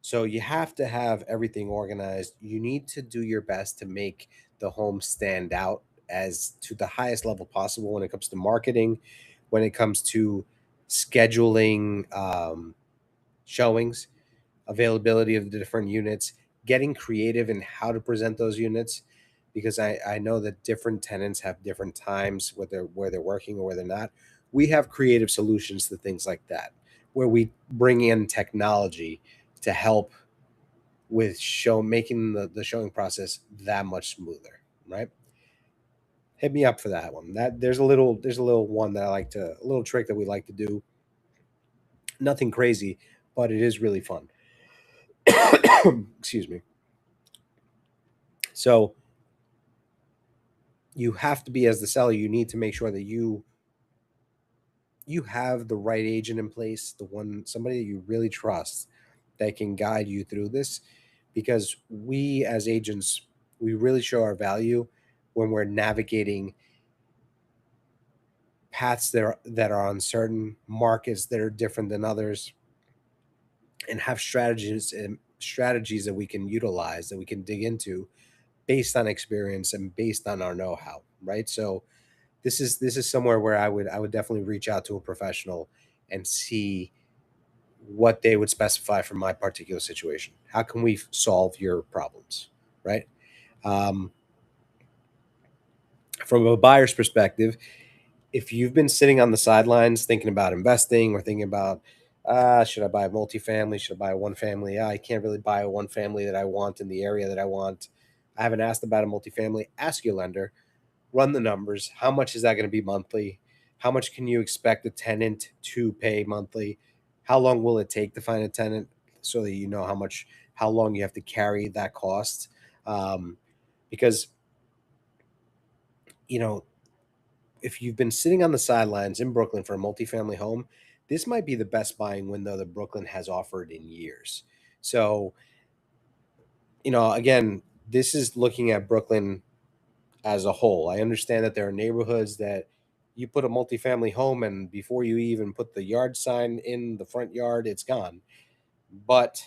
Speaker 1: So you have to have everything organized. You need to do your best to make the home stand out as to the highest level possible when it comes to marketing, when it comes to scheduling showings, availability of the different units, getting creative in how to present those units. Because I know that different tenants have different times where they're working or where they're not. We have creative solutions to things like that, where we bring in technology to help with making the showing process that much smoother, right? Hit me up for that one. That there's a little one that I like to a little trick that we like to do. Nothing crazy, but it is really fun. Excuse me. So you have to be, as the seller, you need to make sure that you have the right agent in place, the one somebody that you really trust that can guide you through this, because we as agents, we really show our value when we're navigating paths that are uncertain, markets that are different than others, and have strategies that we can utilize, that we can dig into based on experience and based on our know-how, right? So this is somewhere where I would definitely reach out to a professional and see what they would specify for my particular situation. How can we solve your problems, right? Um, from a buyer's perspective, if you've been sitting on the sidelines thinking about investing or thinking about, should I buy a multifamily? Should I buy a one family? I can't really buy a one family that I want in the area that I want. I haven't asked about a multifamily. Ask your lender, run the numbers. How much is that going to be monthly? How much can you expect a tenant to pay monthly? How long will it take to find a tenant so that you know how long you have to carry that cost? Um, because, you know, if you've been sitting on the sidelines in Brooklyn for a multifamily home, this might be the best buying window that Brooklyn has offered in years. So, again, this is looking at Brooklyn as a whole. I understand that there are neighborhoods that you put a multifamily home and before you even put the yard sign in the front yard, it's gone. But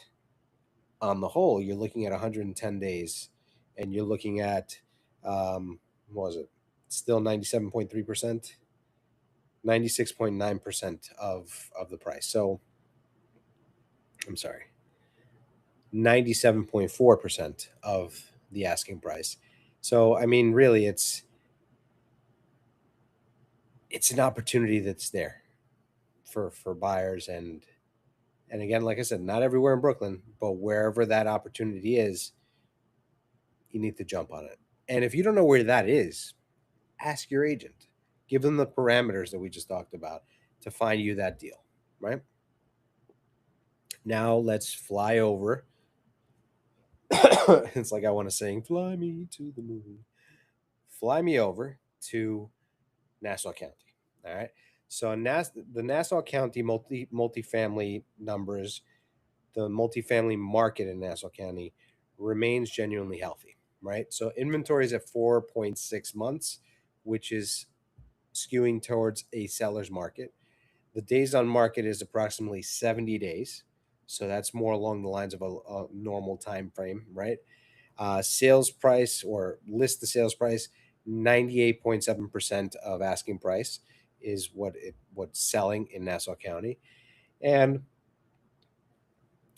Speaker 1: on the whole, you're looking at 110 days and you're looking at, what was it? Still 97.3%, 96.9% of the price. So I'm sorry, 97.4% of the asking price. So I mean, really, it's an opportunity that's there for buyers, and again, like I said, not everywhere in Brooklyn, but wherever that opportunity is, you need to jump on it. And if you don't know where that is, ask your agent. Give them the parameters that we just talked about to find you that deal, right? Now let's fly over. It's like I want to sing, "Fly me to the moon." Fly me over to Nassau County. All right. So the Nassau County multifamily numbers, the multifamily market in Nassau County remains genuinely healthy, right? So inventory is at 4.6 months, which is skewing towards a seller's market. The days on market is approximately 70 days. So that's more along the lines of a normal time frame, right? Sales price or list the sales price, 98.7% of asking price is what's selling in Nassau County. And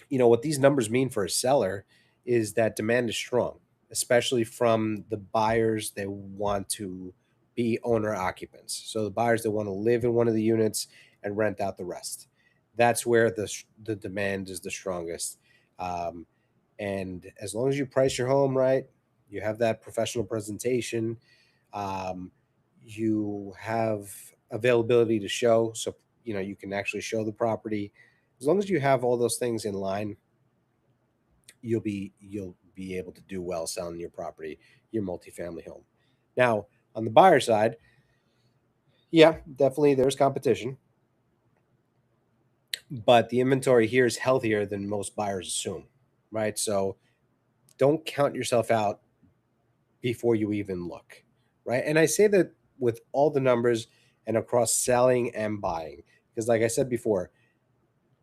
Speaker 1: what these numbers mean for a seller is that demand is strong, especially from the buyers that want to be owner occupants. So the buyers that want to live in one of the units and rent out the rest. That's where the demand is the strongest. Um, and as long as you price your home right, you have that professional presentation, um, you have availability to show, so you can actually show the property. As long as you have all those things in line, you'll be be able to do well selling your property, your multifamily home. Now, on the buyer side, yeah, definitely there's competition, but the inventory here is healthier than most buyers assume, right? So don't count yourself out before you even look, right? And I say that with all the numbers and across selling and buying, because like I said before,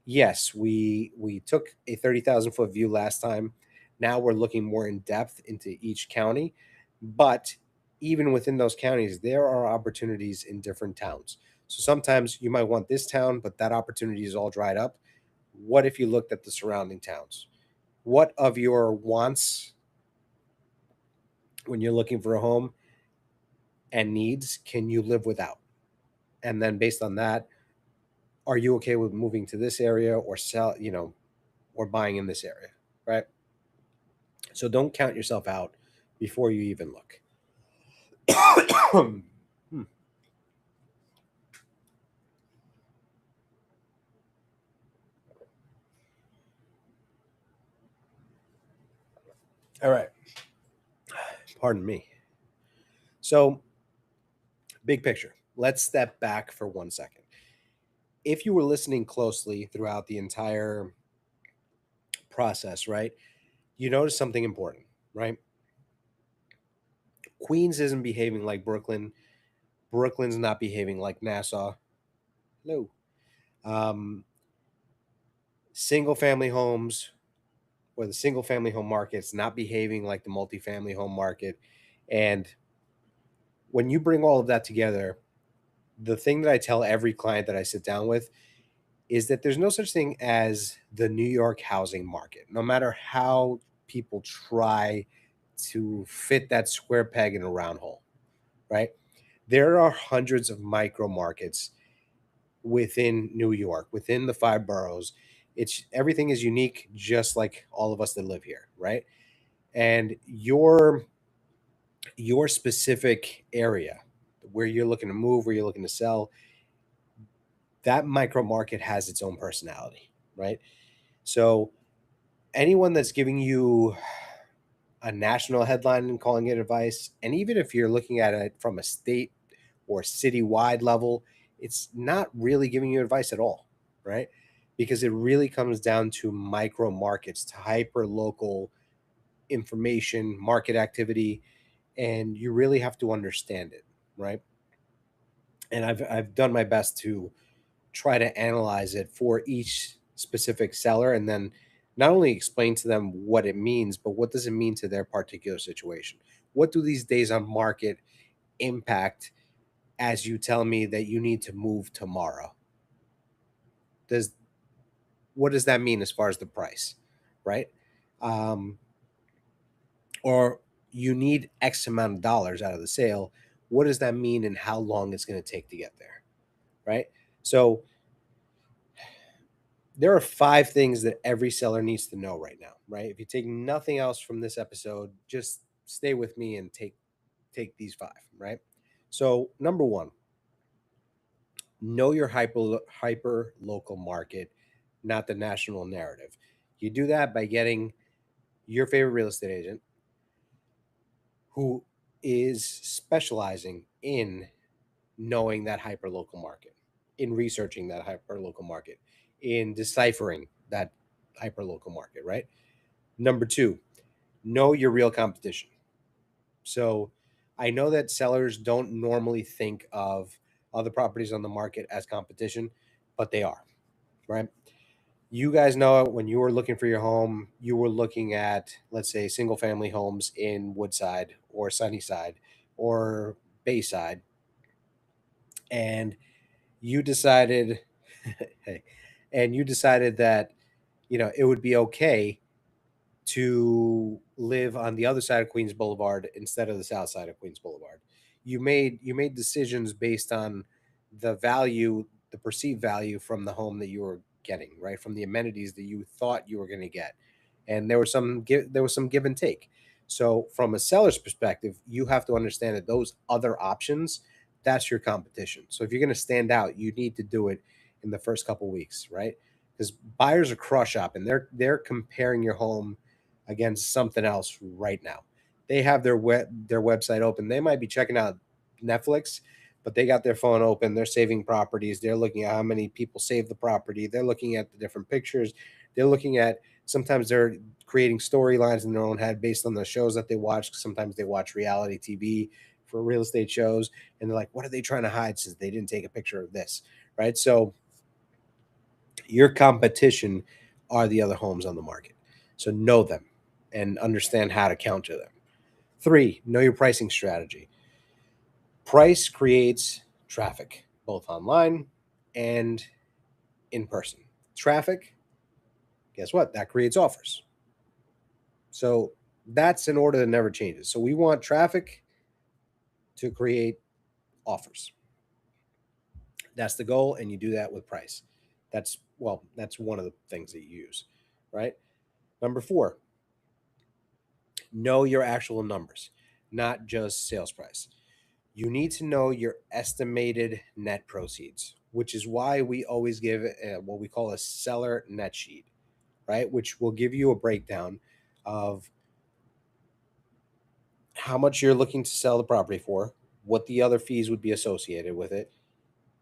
Speaker 1: yes, we took a 30,000 foot view last time. Now we're looking more in depth into each county, but even within those counties, there are opportunities in different towns. So sometimes you might want this town, but that opportunity is all dried up. What if you looked at the surrounding towns? What of your wants when you're looking for a home and needs can you live without? And then based on that, are you okay with moving to this area or sell, or buying in this area, right? So don't count yourself out before you even look. Hmm. All right. Pardon me. So, big picture. Let's step back for 1 second. If you were listening closely throughout the entire process, right, you notice something important, right? Queens isn't behaving like Brooklyn. Brooklyn's not behaving like Nassau. No. Um, Single family homes or the single family home market's not behaving like the multifamily home market. And when you bring all of that together, the thing that I tell every client that I sit down with is that there's no such thing as the New York housing market. No matter how people try to fit that square peg in a round hole, right? There are hundreds of micro markets within New York, within the five boroughs. It's everything is unique, just like all of us that live here, right? And your specific area where you're looking to move, where you're looking to sell, that micro market has its own personality, right? So anyone that's giving you a national headline and calling it advice, and even if you're looking at it from a state or citywide level, it's not really giving you advice at all, right? Because it really comes down to micro markets, to hyper local information, market activity, and you really have to understand it, right? And I've done my best to try to analyze it for each specific seller and then not only explain to them what it means, but what does it mean to their particular situation? What do these days on market impact as you tell me that you need to move tomorrow? Does what does that mean as far as the price, right? Um, or you need X amount of dollars out of the sale. What does that mean and how long it's going to take to get there, right? So there are five things that every seller needs to know right now, right? If you take nothing else from this episode, just stay with me and take these five, right? So number one, know your hyper local market, not the national narrative. You do that by getting your favorite real estate agent who is specializing in knowing that hyper local market, in researching that hyper local market, in deciphering that hyper local market, right? Number two, know your real competition. So I know that sellers don't normally think of other properties on the market as competition, but they are, right? You guys know it when you were looking for your home, you were looking at, let's say, single family homes in Woodside or Sunnyside or Bayside, and you decided, hey, and you decided that, it would be okay to live on the other side of Queens Boulevard instead of the south side of Queens Boulevard. You made decisions based on the value, the perceived value from the home that you were getting, right? From the amenities that you thought you were going to get. And there was some give and take. So from a seller's perspective, you have to understand that those other options, that's your competition. So if you're going to stand out, you need to do it in the first couple weeks, right? Because buyers are cross shopping. They're comparing your home against something else right now. They have their website open. They might be checking out Netflix, but they got their phone open. They're saving properties. They're looking at how many people saved the property. They're looking at the different pictures. They're looking at, sometimes they're creating storylines in their own head based on the shows that they watch. Sometimes they watch reality TV for real estate shows, and they're like, what are they trying to hide since they didn't take a picture of this? Right. So your competition are the other homes on the market. So know them and understand how to counter them. Three, know your pricing strategy. Price creates traffic, both online and in person. Traffic, guess what? That creates offers. So that's an order that never changes. So we want traffic to create offers. That's the goal, and you do that with price. That's one of the things that you use, right? Number four, know your actual numbers, not just sales price. You need to know your estimated net proceeds, which is why we always give what we call a seller net sheet, right? Which will give you a breakdown of how much you're looking to sell the property for, what the other fees would be associated with it,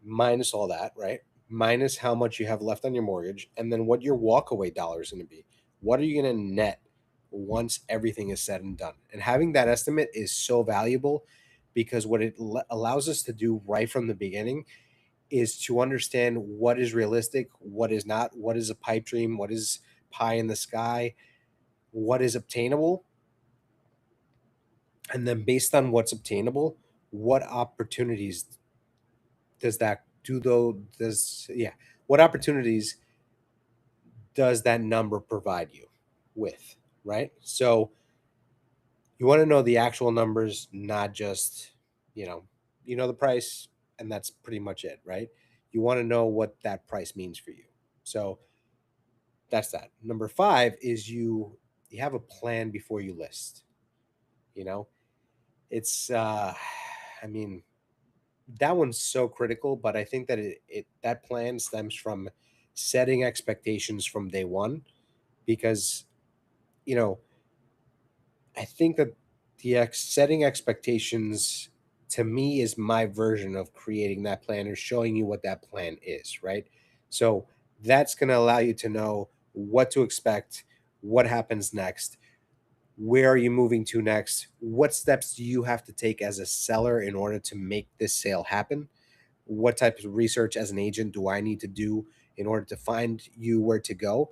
Speaker 1: minus all that, right? Minus how much you have left on your mortgage, and then what your walkaway dollar is going to be. What are you going to net once everything is said and done? And having that estimate is so valuable because what it allows us to do right from the beginning is to understand what is realistic, what is not, what is a pipe dream, what is pie in the sky, what is obtainable, and then based on what's obtainable, what opportunities does that do though does yeah what opportunities does that number provide you with, right? So you want to know the actual numbers, not just, you know, the price, and that's pretty much it, right? You want to know what that price means for you. So that's that. Number five is you have a plan before you list. You know, it's I mean, that one's so critical, but I think that that plan stems from setting expectations from day one, because you know I think that setting expectations to me is my version of creating that plan or showing you what that plan is, right? So that's going to allow you to know what to expect, what happens next, where are you moving to next, what steps do you have to take as a seller in order to make this sale happen, what type of research as an agent do I need to do in order to find you where to go?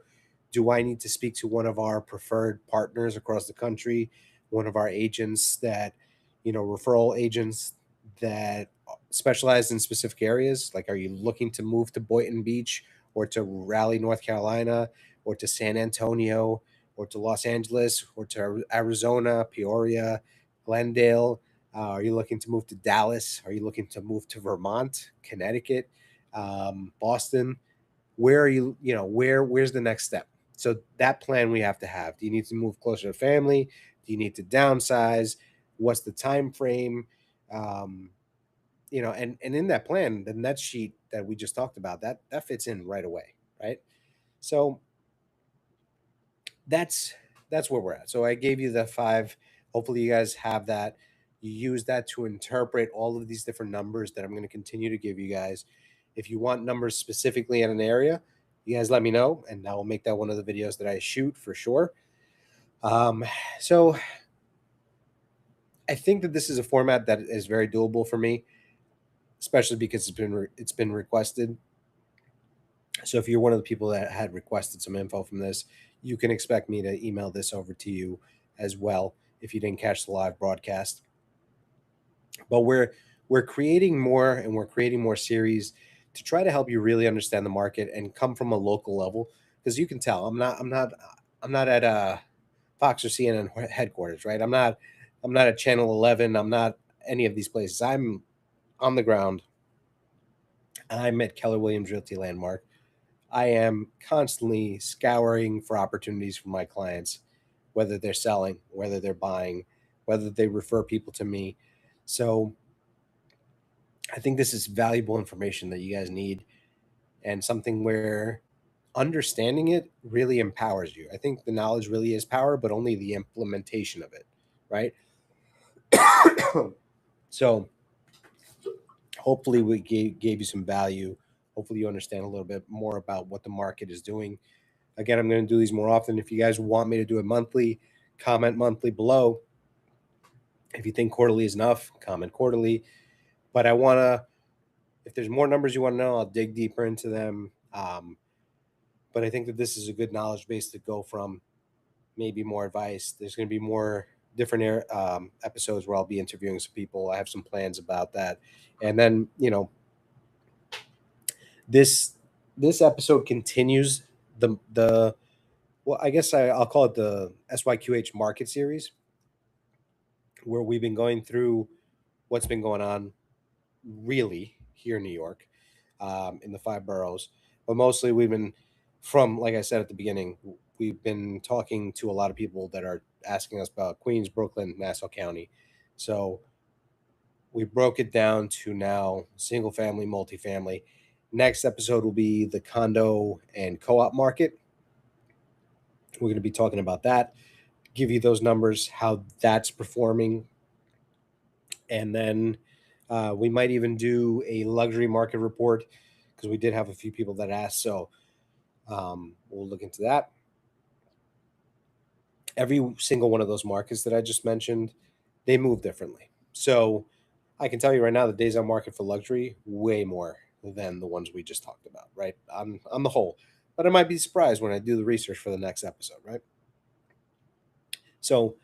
Speaker 1: Do I need to speak to one of our preferred partners across the country, one of our agents that, referral agents that specialize in specific areas? Like, are you looking to move to Boynton Beach or to Raleigh, North Carolina, or to San Antonio, or to Los Angeles, or to Arizona, Peoria, Glendale? Are you looking to move to Dallas? Are you looking to move to Vermont, Connecticut, Boston? Where are you? Where's the next step? So that plan we have to have. Do you need to move closer to family? Do you need to downsize? What's the time frame? Um, and in that plan, the net sheet that we just talked about, that fits in right away, right? So that's that's where we're at. So I gave you the five. Hopefully you guys have that. You use that to interpret all of these different numbers that I'm going to continue to give you guys. If you want numbers specifically in an area, you guys let me know, and I will make that one of the videos that I shoot for sure. So I think that this is a format that is very doable for me, especially because it's been requested. So if you're one of the people that had requested some info from this, you can expect me to email this over to you as well if you didn't catch the live broadcast. But we're creating more, and we're creating more series to try to help you really understand the market and come from a local level, because you can tell I'm not at Fox or CNN headquarters, right? I'm not at Channel 11. I'm not any of these places. I'm on the ground. I'm at Keller Williams Realty Landmark. I am constantly scouring for opportunities for my clients, whether they're selling, whether they're buying, whether they refer people to me. So I think this is valuable information that you guys need, and something where understanding it really empowers you. I think the knowledge really is power, but only the implementation of it, right? So hopefully we gave you some value. Hopefully you understand a little bit more about what the market is doing. Again, I'm going to do these more often. If you guys want me to do it monthly, comment monthly below. If you think quarterly is enough, comment quarterly. But I want to, if there's more numbers you want to know, I'll dig deeper into them. But I think that this is a good knowledge base to go from. Maybe more advice. There's going to be more different episodes where I'll be interviewing some people. I have some plans about that. And then, this this episode continues the well, I guess I'll call it the SYQH market series, where we've been going through what's been going on really here in New York, in the five boroughs. But mostly we've been from, like I said at the beginning, we've been talking to a lot of people that are asking us about Queens, Brooklyn, Nassau County. So we broke it down to now single family, multifamily. Next episode will be the condo and co-op market. We're going to be talking about that, give you those numbers, how that's performing. And then we might even do a luxury market report, because we did have a few people that asked. So we'll look into that. Every single one of those markets that I just mentioned, they move differently. So I can tell you right now, the days on market for luxury, way more than the ones we just talked about, right? On the whole. But I might be surprised when I do the research for the next episode, right? So,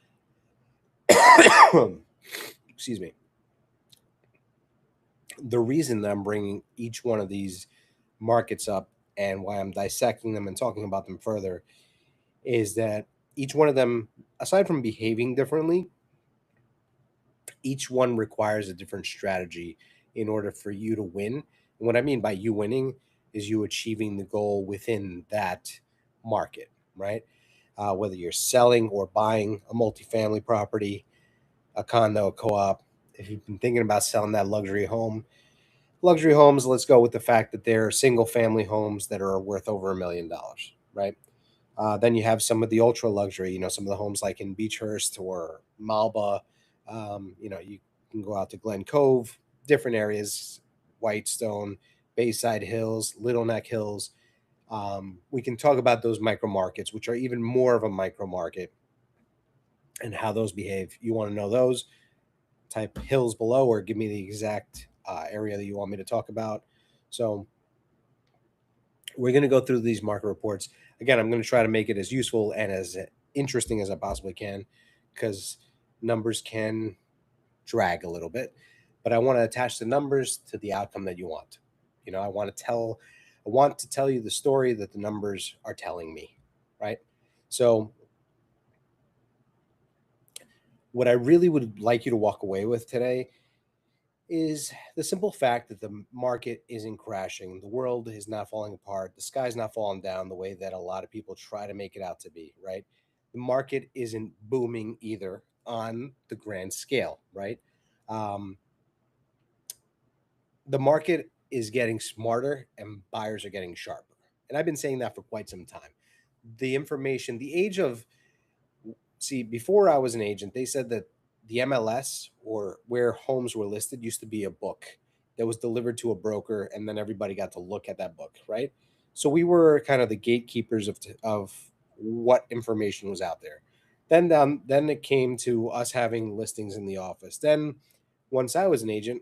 Speaker 1: excuse me. The reason that I'm bringing each one of these markets up and why I'm dissecting them and talking about them further is that each one of them, aside from behaving differently, each one requires a different strategy in order for you to win. And what I mean by you winning is you achieving the goal within that market, right? Whether you're selling or buying a multifamily property, a condo, a co-op, if you've been thinking about selling that luxury homes, let's go with the fact that they're single family homes that are worth over $1 million, right? Then you have some of the ultra luxury, some of the homes like in Beechhurst or Malba. You can go out to Glen Cove, different areas, Whitestone, Bayside Hills, Little Neck Hills. We can talk about those micro markets, which are even more of a micro market, and how those behave. You want to know those? Type hills below, or give me the exact area that you want me to talk about. So we're going to go through these market reports. Again, I'm going to try to make it as useful and as interesting as I possibly can, because numbers can drag a little bit, but I want to attach the numbers to the outcome that you want. I want to tell you the story that the numbers are telling me, right? So what I really would like you to walk away with today is the simple fact that the market isn't crashing. The world is not falling apart. The sky's not falling down the way that a lot of people try to make it out to be, right? The market isn't booming either on the grand scale, right? Um, the market is getting smarter and buyers are getting sharper. And I've been saying that for quite some time. The information, the age of, see, before I was an agent, they said that the MLS, or where homes were listed, used to be a book that was delivered to a broker, and then everybody got to look at that book, right? So we were kind of the gatekeepers of what information was out there. Then it came to us having listings in the office. Then once I was an agent,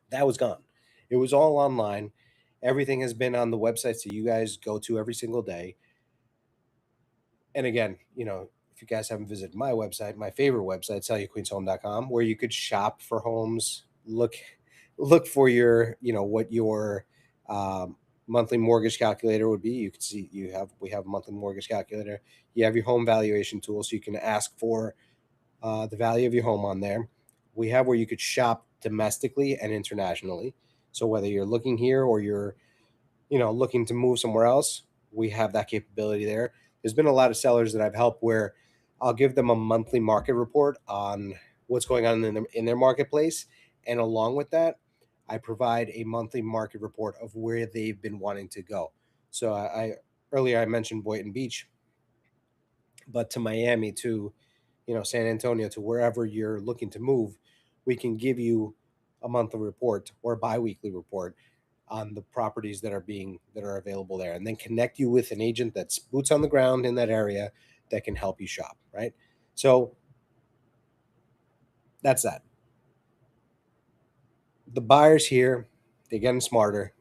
Speaker 1: that was gone. It was all online. Everything has been on the websites that you guys go to every single day. And again, if you guys haven't visited my website, my favorite website, SellYourQueensHome.com, where you could shop for homes, look for your, what your monthly mortgage calculator would be. You can see we have a monthly mortgage calculator. You have your home valuation tool, so you can ask for the value of your home on there. We have where you could shop domestically and internationally. So whether you're looking here or you're, looking to move somewhere else, we have that capability there. There's been a lot of sellers that I've helped where I'll give them a monthly market report on what's going on in their marketplace. And along with that, I provide a monthly market report of where they've been wanting to go. So I earlier I mentioned Boynton Beach, but to Miami, to San Antonio, to wherever you're looking to move, we can give you a monthly report or a biweekly report on the properties that are available there, and then connect you with an agent that's boots on the ground in that area that can help you shop, right? So that's that. The buyers here, they're getting smarter.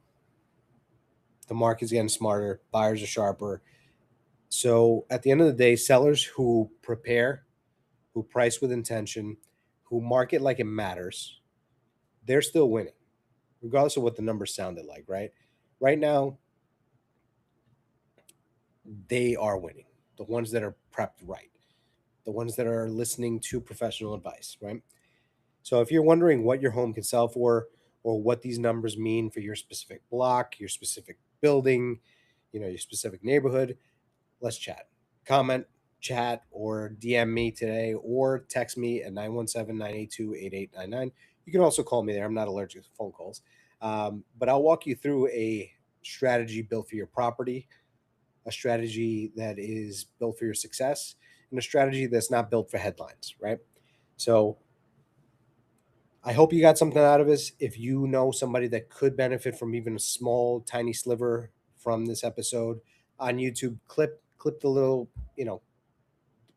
Speaker 1: The market's getting smarter. Buyers are sharper. So at the end of the day, sellers who prepare, who price with intention, who market like it matters, they're still winning, regardless of what the numbers sounded like, right? Right now, they are winning. The ones that are prepped right, the ones that are listening to professional advice, right? So if you're wondering what your home can sell for, or what these numbers mean for your specific block, your specific building, your specific neighborhood, let's chat. Comment, chat, or DM me today, or text me at 917-982-8899. You can also call me there. I'm not allergic to phone calls. But I'll walk you through a strategy built for your property, a strategy that is built for your success, and a strategy that's not built for headlines, right? So I hope you got something out of this. If you know somebody that could benefit from even a small, tiny sliver from this episode on YouTube, clip the little,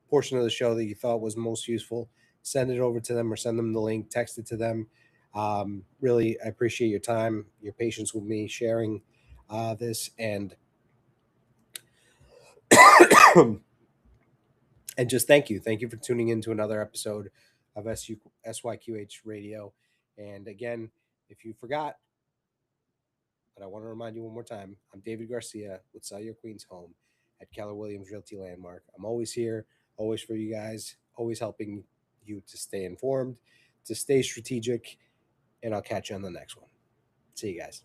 Speaker 1: portion of the show that you thought was most useful. Send it over to them, or send them the link. Text it to them. Really, I appreciate your time, your patience with me sharing this, and just thank you. Thank you for tuning in to another episode of SYQH Radio. And again, if you forgot, but I want to remind you one more time, I'm David Garcia with Sell Your Queen's Home at Keller Williams Realty Landmark. I'm always here, always for you guys, always helping you to stay informed, to stay strategic, and I'll catch you on the next one. See you guys.